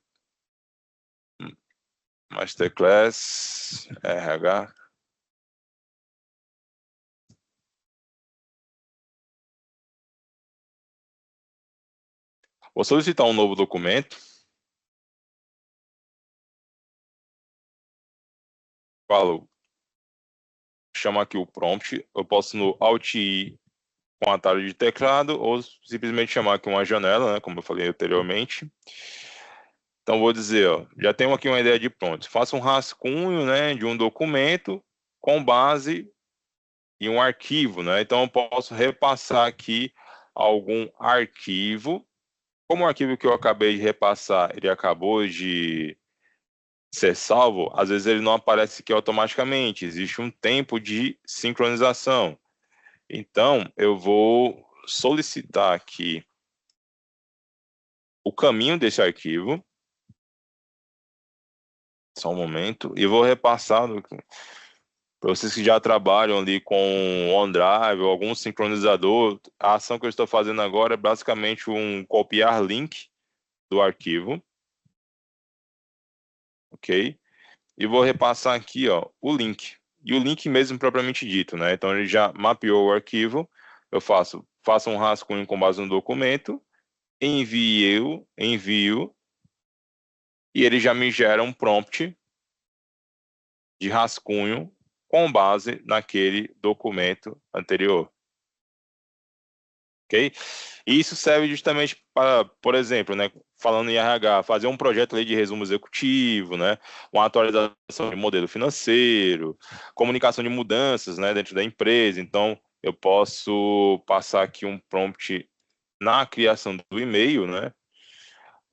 Masterclass RH. Vou solicitar um novo documento. Falo, chama aqui o prompt. Eu posso no Alt I com atalho de teclado ou simplesmente chamar aqui uma janela, né, como eu falei anteriormente. Então vou dizer, ó, já tenho aqui uma ideia de prompt. Faça um rascunho, né, de um documento com base em um arquivo, né? Então eu posso repassar aqui algum arquivo. Como o arquivo que eu acabei de repassar, ele acabou de ser salvo, às vezes ele não aparece aqui automaticamente, existe um tempo de sincronização. Então, eu vou solicitar aqui o caminho desse arquivo, só um momento, e vou repassar para vocês que já trabalham ali com OneDrive ou algum sincronizador. A ação que eu estou fazendo agora é basicamente um copiar link do arquivo, ok? E vou repassar aqui, ó, o link. E o link mesmo propriamente dito, né? Então ele já mapeou o arquivo. Eu faço um rascunho com base no documento, envio, e ele já me gera um prompt de rascunho com base naquele documento anterior. Ok? E isso serve justamente para, por exemplo, né, falando em RH, fazer um projeto ali de resumo executivo, né, uma atualização de modelo financeiro, comunicação de mudanças, né, dentro da empresa. Então, eu posso passar aqui um prompt na criação do e-mail, né?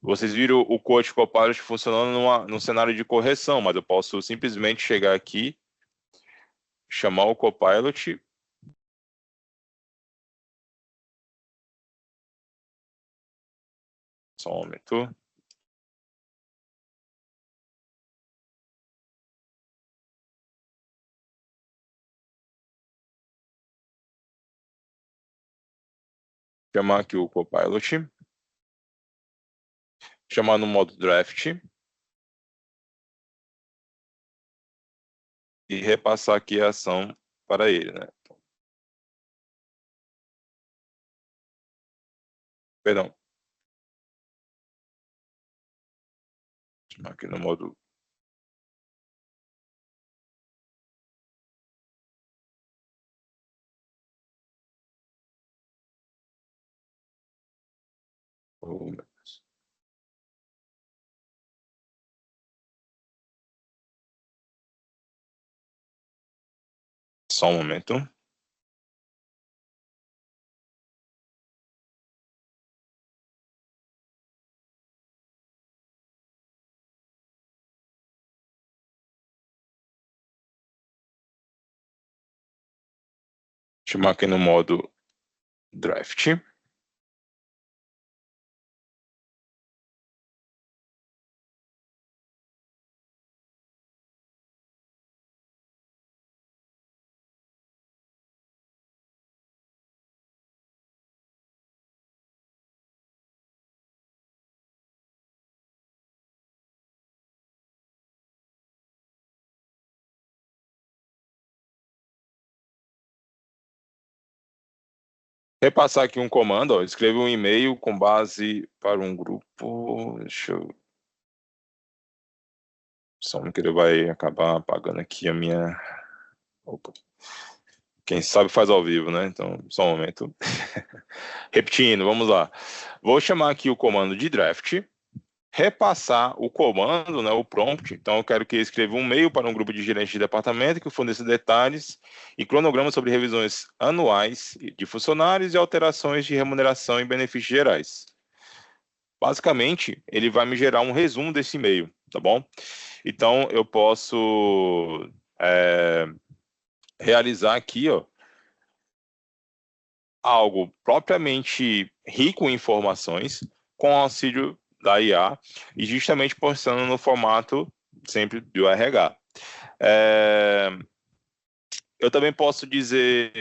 Vocês viram o Coach Copilot funcionando num cenário de correção, mas eu posso simplesmente chegar aqui, chamar o Copilot. Só um momento. Chamar aqui o Copilot. Chamar no modo draft. E repassar aqui a ação para ele, né? Perdão. Chamar aqui no modo. Oh, meu Deus. Só um momento. Chamar aqui no modo draft. repassar aqui um comando, ó, escreva um e-mail com base para um grupo, deixa eu... Só que ele vai acabar apagando aqui a minha... Opa. Quem sabe faz ao vivo, né? Então, só um momento. Repetindo, vamos lá. Vou chamar aqui o comando de draft, repassar o comando, né, o prompt. Então, eu quero que escreva um e-mail para um grupo de gerentes de departamento que forneça detalhes e cronograma sobre revisões anuais de funcionários e alterações de remuneração e benefícios gerais. Basicamente, ele vai me gerar um resumo desse e-mail, tá bom? Então, eu posso realizar aqui, ó, algo propriamente rico em informações com o auxílio da IA e justamente postando no formato sempre do RH. Eu também posso dizer,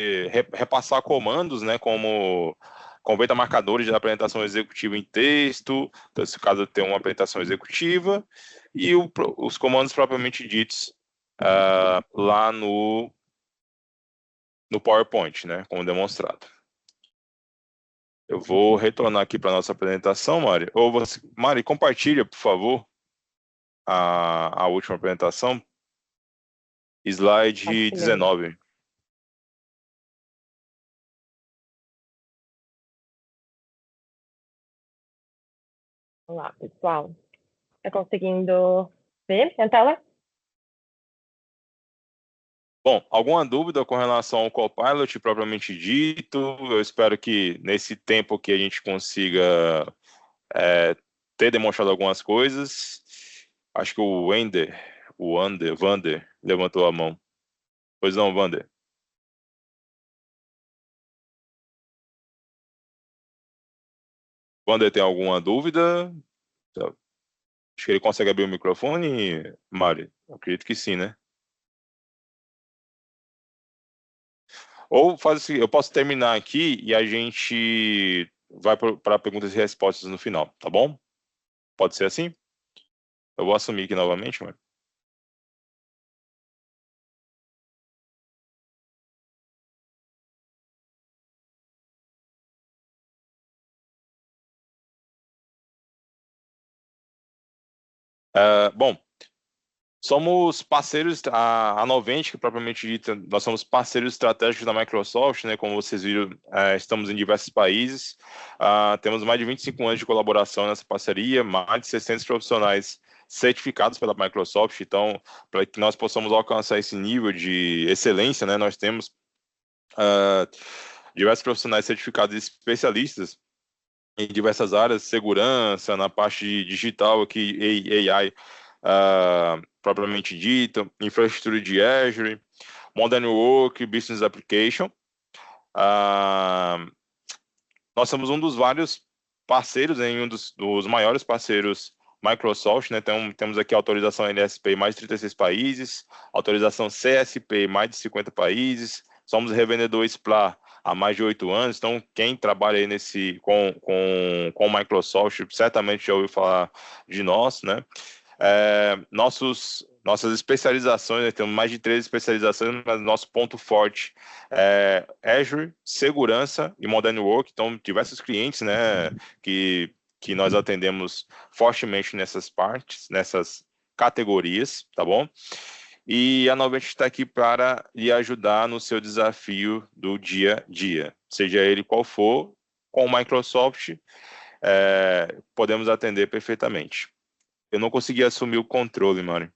repassar comandos, né, como converta marcadores de apresentação executiva em texto, então, se caso tem uma apresentação executiva, e os comandos propriamente ditos lá no PowerPoint, né, como demonstrado. Eu vou retornar aqui para a nossa apresentação, Mari. Mari, compartilha, por favor, a última apresentação. Slide 19. Olá, pessoal. Está conseguindo ver a tela? Bom, alguma dúvida com relação ao Copilot propriamente dito? Eu espero que nesse tempo que a gente consiga ter demonstrado algumas coisas. Acho que o Vander, levantou a mão. Pois não, Vander. Vander tem alguma dúvida? Acho que ele consegue abrir o microfone, Mari? Eu acredito que sim, né? Ou faz assim, eu posso terminar aqui e a gente vai para perguntas e respostas no final, tá bom? Pode ser assim? Eu vou assumir aqui novamente, Mari. Bom, somos parceiros, a Novent, que propriamente dita, nós somos parceiros estratégicos da Microsoft, né? Como vocês viram, estamos em diversos países, temos mais de 25 anos de colaboração nessa parceria, mais de 600 profissionais certificados pela Microsoft. Então, para que nós possamos alcançar esse nível de excelência, né? Nós temos diversos profissionais certificados e especialistas em diversas áreas, segurança, na parte digital aqui, AI, propriamente dita, infraestrutura de Azure, Modern Work, Business Application. Nós somos um dos vários parceiros, um dos maiores parceiros Microsoft, né? Então, temos aqui a autorização NSP em mais de 36 países, autorização CSP em mais de 50 países, somos revendedor SPLA há mais de 8 anos, então quem trabalha aí com Microsoft certamente já ouviu falar de nós, né? Nossas especializações, né, temos mais de 13 especializações, mas nosso ponto forte é Azure, segurança e Modern Work. Então, diversos clientes, né, que nós atendemos fortemente nessas partes, nessas categorias, tá bom? E a Novent está aqui para lhe ajudar no seu desafio do dia a dia, seja ele qual for, com o Microsoft, podemos atender perfeitamente. Eu não consegui assumir o controle, Mari.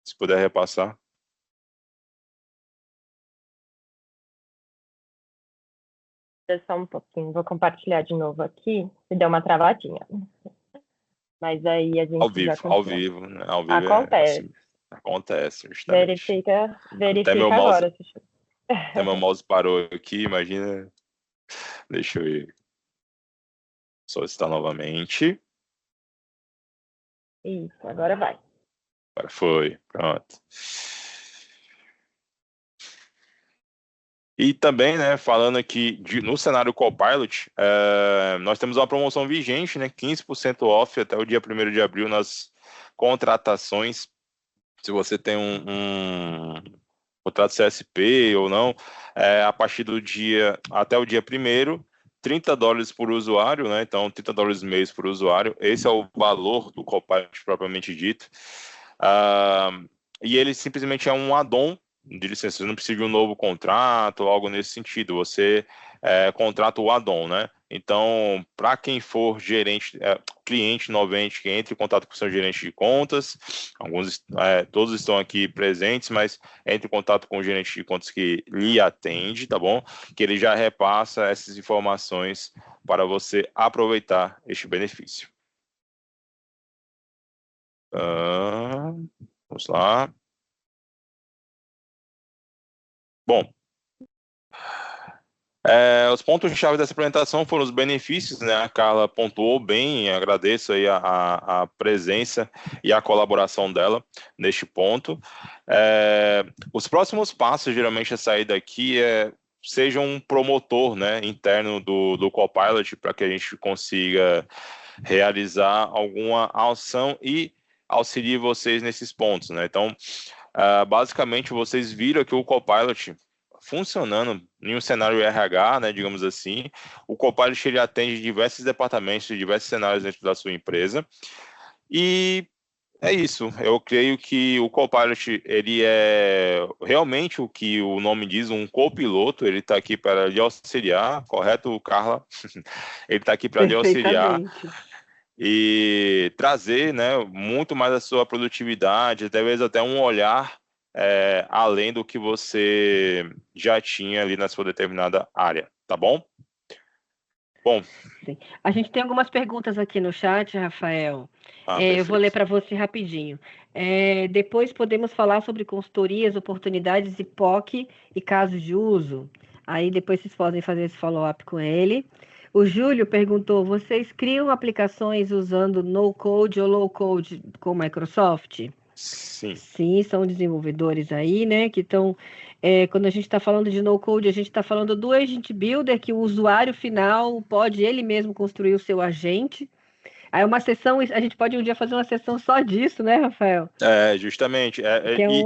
Se puder repassar. Só um pouquinho, vou compartilhar de novo aqui, se deu uma travadinha. Mas aí a gente ao vivo, né? Ao vivo acontece. Assim, acontece, justamente. Verifica meu mouse, agora. Até meu mouse parou aqui, imagina. Deixa eu ir. Solicitar novamente. Isso, agora vai. Agora foi, pronto. E também, né, falando aqui no cenário Copilot, nós temos uma promoção vigente, né, 15% off até o dia 1º de abril nas contratações. Se você tem contrato CSP ou não, a partir do dia, até o dia 1º, $30 por usuário, né? Então, $30 mês por usuário. Esse é o valor do Copilot propriamente dito. E ele simplesmente é um add-on de licença. Você não precisa de um novo contrato ou algo nesse sentido. Você contrata o add-on, né? Então, para quem for cliente Novent que entre em contato com o seu gerente de contas, todos estão aqui presentes, mas entre em contato com o gerente de contas que lhe atende, tá bom? Que ele já repassa essas informações para você aproveitar este benefício. Vamos lá. Bom, os pontos-chave dessa apresentação foram os benefícios, né? A Carla pontuou bem, agradeço aí a presença e a colaboração dela neste ponto. Os próximos passos, geralmente, a saída daqui seja um promotor, né, interno do Copilot, para que a gente consiga realizar alguma ação e auxilie vocês nesses pontos, né? Então, basicamente, vocês viram que o Copilot funcionando em um cenário RH, né, digamos assim, o Copilot ele atende diversos departamentos, diversos cenários dentro da sua empresa, e é isso. Eu creio que o Copilot ele é realmente o que o nome diz, um copiloto. Ele está aqui para lhe auxiliar, correto, Carla? Ele está aqui para lhe auxiliar e trazer, né, muito mais a sua produtividade, talvez até um olhar além do que você já tinha ali na sua determinada área, tá bom? Bom. Sim. A gente tem algumas perguntas aqui no chat, Rafael. Eu vou ler para você rapidinho. Depois podemos falar sobre consultorias, oportunidades e POC e casos de uso. Aí depois vocês podem fazer esse follow-up com ele. O Júlio perguntou, vocês criam aplicações usando no-code ou low-code com Microsoft? Sim. Sim, são desenvolvedores aí, né, que estão... quando a gente está falando de no-code, a gente está falando do Agent Builder, que o usuário final pode ele mesmo construir o seu agente. Aí uma sessão, a gente pode um dia fazer uma sessão só disso, né, Rafael? Justamente.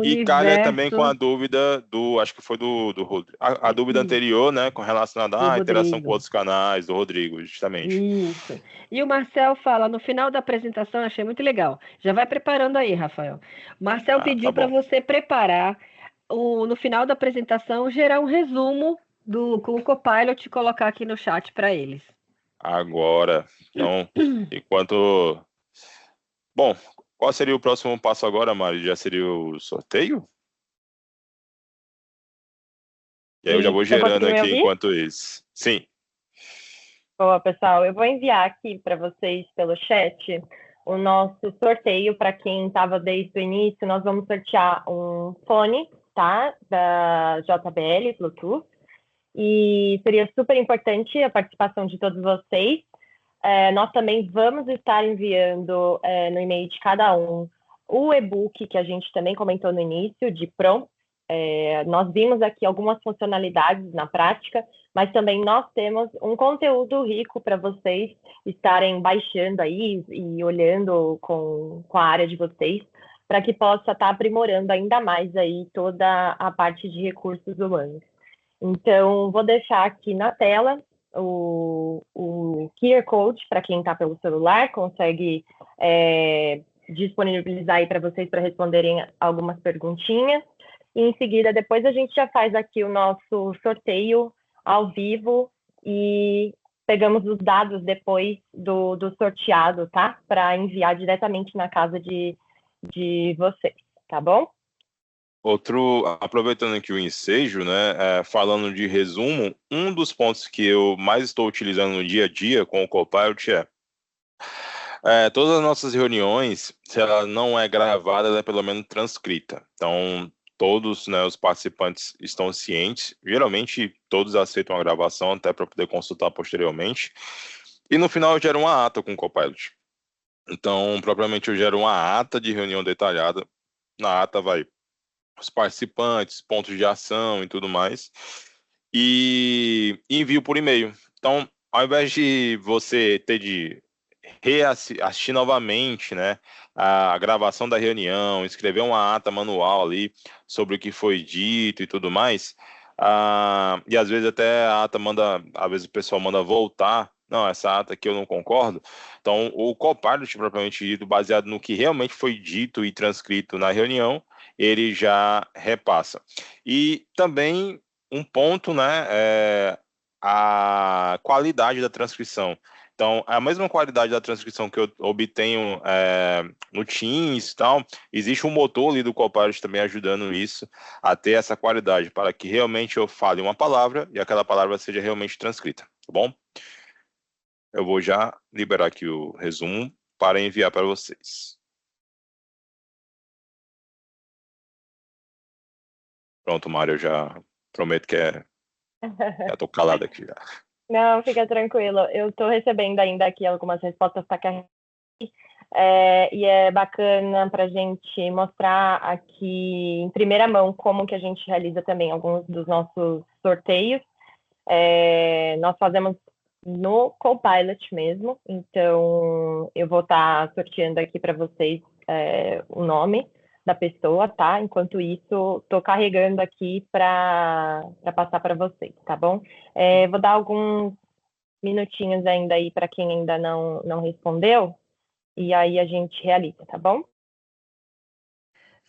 E calha também com a dúvida acho que foi do Rodrigo. A dúvida anterior, né, com relacionada à interação com outros canais, do Rodrigo, justamente. Isso. E o Marcel fala, no final da apresentação, achei muito legal. Já vai preparando aí, Rafael. O Marcel pediu para você preparar, no final da apresentação, gerar um resumo com o Copilot e colocar aqui no chat para eles. Agora, então, enquanto... Bom, qual seria o próximo passo agora, Mari? Já seria o sorteio? E aí eu já vou gerando aqui enquanto isso. Sim. Boa, pessoal. Eu vou enviar aqui para vocês pelo chat o nosso sorteio. Para quem estava desde o início, nós vamos sortear um fone, tá? Da JBL, Bluetooth. E seria super importante a participação de todos vocês. Nós também vamos estar enviando no e-mail de cada um o e-book que a gente também comentou no início, de Prom. Nós vimos aqui algumas funcionalidades na prática, mas também nós temos um conteúdo rico para vocês estarem baixando aí e olhando com a área de vocês, para que possa estar aprimorando ainda mais aí toda a parte de recursos humanos. Então, vou deixar aqui na tela o QR Code para quem está pelo celular, consegue disponibilizar aí para vocês para responderem algumas perguntinhas. E em seguida, depois a gente já faz aqui o nosso sorteio ao vivo e pegamos os dados depois do sorteado, tá? Para enviar diretamente na casa de vocês, tá bom? Aproveitando aqui o ensejo, né, falando de resumo, um dos pontos que eu mais estou utilizando no dia a dia com o Copilot todas as nossas reuniões, se ela não é gravada, ela é pelo menos transcrita. Então, todos, né, os participantes estão cientes. Geralmente, todos aceitam a gravação, até para poder consultar posteriormente. E no final, eu gero uma ata com o Copilot. Então, propriamente, eu gero uma ata de reunião detalhada. Na ata vai os participantes, pontos de ação e tudo mais. E envio por e-mail. Então, ao invés de você ter de assistir novamente, né, a gravação da reunião, escrever uma ata manual ali sobre o que foi dito e tudo mais, e às vezes até a ata às vezes o pessoal manda voltar, não, essa ata aqui eu não concordo, então o Copilot, propriamente dito, baseado no que realmente foi dito e transcrito na reunião, ele já repassa. E também um ponto, né, a qualidade da transcrição. Então, a mesma qualidade da transcrição que eu obtenho no Teams e tal, existe um motor ali do Copilot também ajudando isso, a ter essa qualidade, para que realmente eu fale uma palavra e aquela palavra seja realmente transcrita, tá bom? Eu vou já liberar aqui o resumo para enviar para vocês. Pronto, Mário, eu já prometo que já estou calado aqui já. Não, fica tranquilo. Eu estou recebendo ainda aqui algumas respostas para carregar. E é bacana para a gente mostrar aqui em primeira mão como que a gente realiza também alguns dos nossos sorteios. Nós fazemos no Copilot mesmo, então eu vou estar sorteando aqui para vocês o nome da pessoa, tá? Enquanto isso, estou carregando aqui para passar para vocês, tá bom? Vou dar alguns minutinhos ainda aí para quem ainda não respondeu, e aí a gente realiza, tá bom?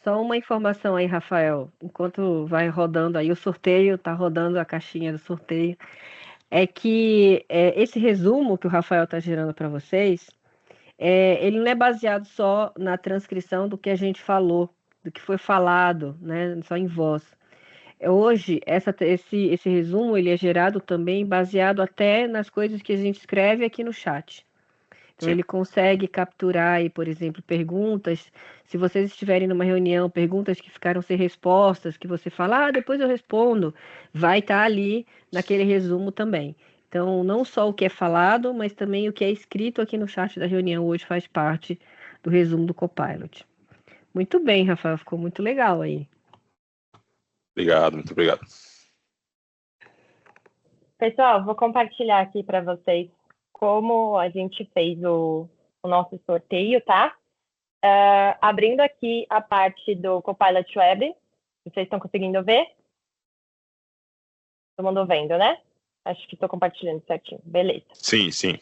Só uma informação aí, Rafael, enquanto vai rodando aí o sorteio, tá rodando a caixinha do sorteio, é que esse resumo que o Rafael está gerando para vocês, ele não é baseado só na transcrição do que a gente falou, do que foi falado, né, só em voz. Hoje, esse resumo ele é gerado também baseado até nas coisas que a gente escreve aqui no chat. Então, ele consegue capturar aí, por exemplo, perguntas. Se vocês estiverem numa reunião, perguntas que ficaram sem respostas, que você fala, depois eu respondo, vai estar ali naquele resumo também. Então, não só o que é falado, mas também o que é escrito aqui no chat da reunião hoje faz parte do resumo do Copilot. Muito bem, Rafael, ficou muito legal aí. Obrigado, muito obrigado. Pessoal, vou compartilhar aqui para vocês como a gente fez o nosso sorteio, tá? Abrindo aqui a parte do Copilot Web. Vocês estão conseguindo ver? Todo mundo vendo, né? Acho que estou compartilhando certinho. Beleza. Sim, sim.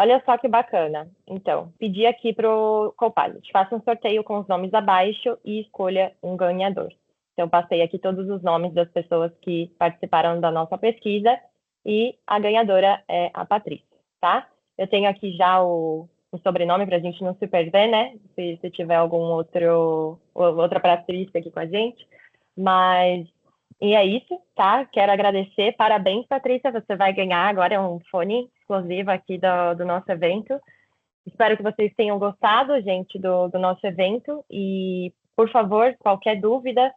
Olha só que bacana. Então, pedi aqui para o Copilot. Faça um sorteio com os nomes abaixo e escolha um ganhador. Então, passei aqui todos os nomes das pessoas que participaram da nossa pesquisa e a ganhadora é a Patrícia, tá? Eu tenho aqui já o sobrenome para a gente não se perder, né? Se tiver outra Patrícia aqui com a gente. E é isso, tá? Quero agradecer. Parabéns, Patrícia. Você vai ganhar agora um fone exclusivo aqui do nosso evento. Espero que vocês tenham gostado, gente, do nosso evento. E, por favor, qualquer dúvida,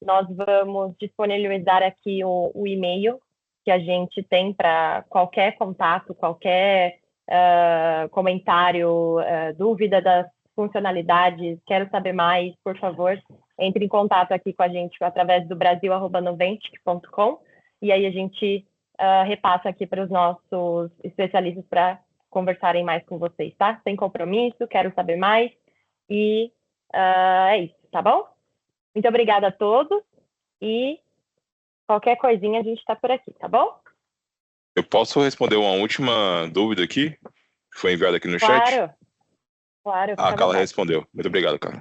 nós vamos disponibilizar aqui o e-mail que a gente tem para qualquer contato, qualquer comentário, dúvida das funcionalidades, quero saber mais, por favor, entre em contato aqui com a gente através do brasil@noventic.com e aí a gente repassa aqui para os nossos especialistas para conversarem mais com vocês, tá? Sem compromisso, quero saber mais e é isso, tá bom? Muito obrigada a todos e qualquer coisinha a gente está por aqui, tá bom? Eu posso responder uma última dúvida aqui? Que foi enviada aqui no chat? Claro. A Carla respondeu. Muito obrigado, Carla.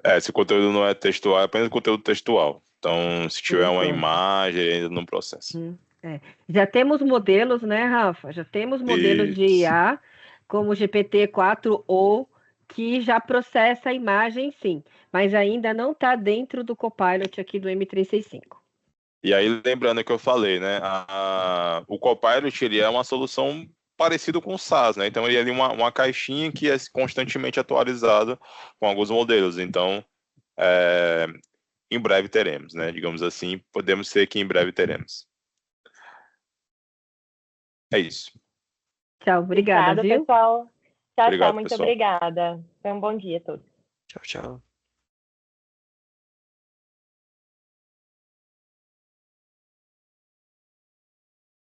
Esse conteúdo não é textual, é apenas conteúdo textual. Então, se tiver uma imagem, ainda no processo. Já temos modelos, né, Rafa? Já temos modelos de IA, como o GPT-4o, que já processa a imagem, sim. Mas ainda não está dentro do Copilot aqui do M365. E aí, lembrando que eu falei, né? O Copilot, ele é uma solução parecida com o SaaS, né? Então, ele é ali uma caixinha que é constantemente atualizada com alguns modelos. Então, em breve teremos, né? Digamos assim, podemos ser que em breve teremos. É isso. Tchau, obrigada, viu? Pessoal. Tchau, Obrigado, muito pessoal. obrigada. Foi um bom dia a todos. Tchau, tchau.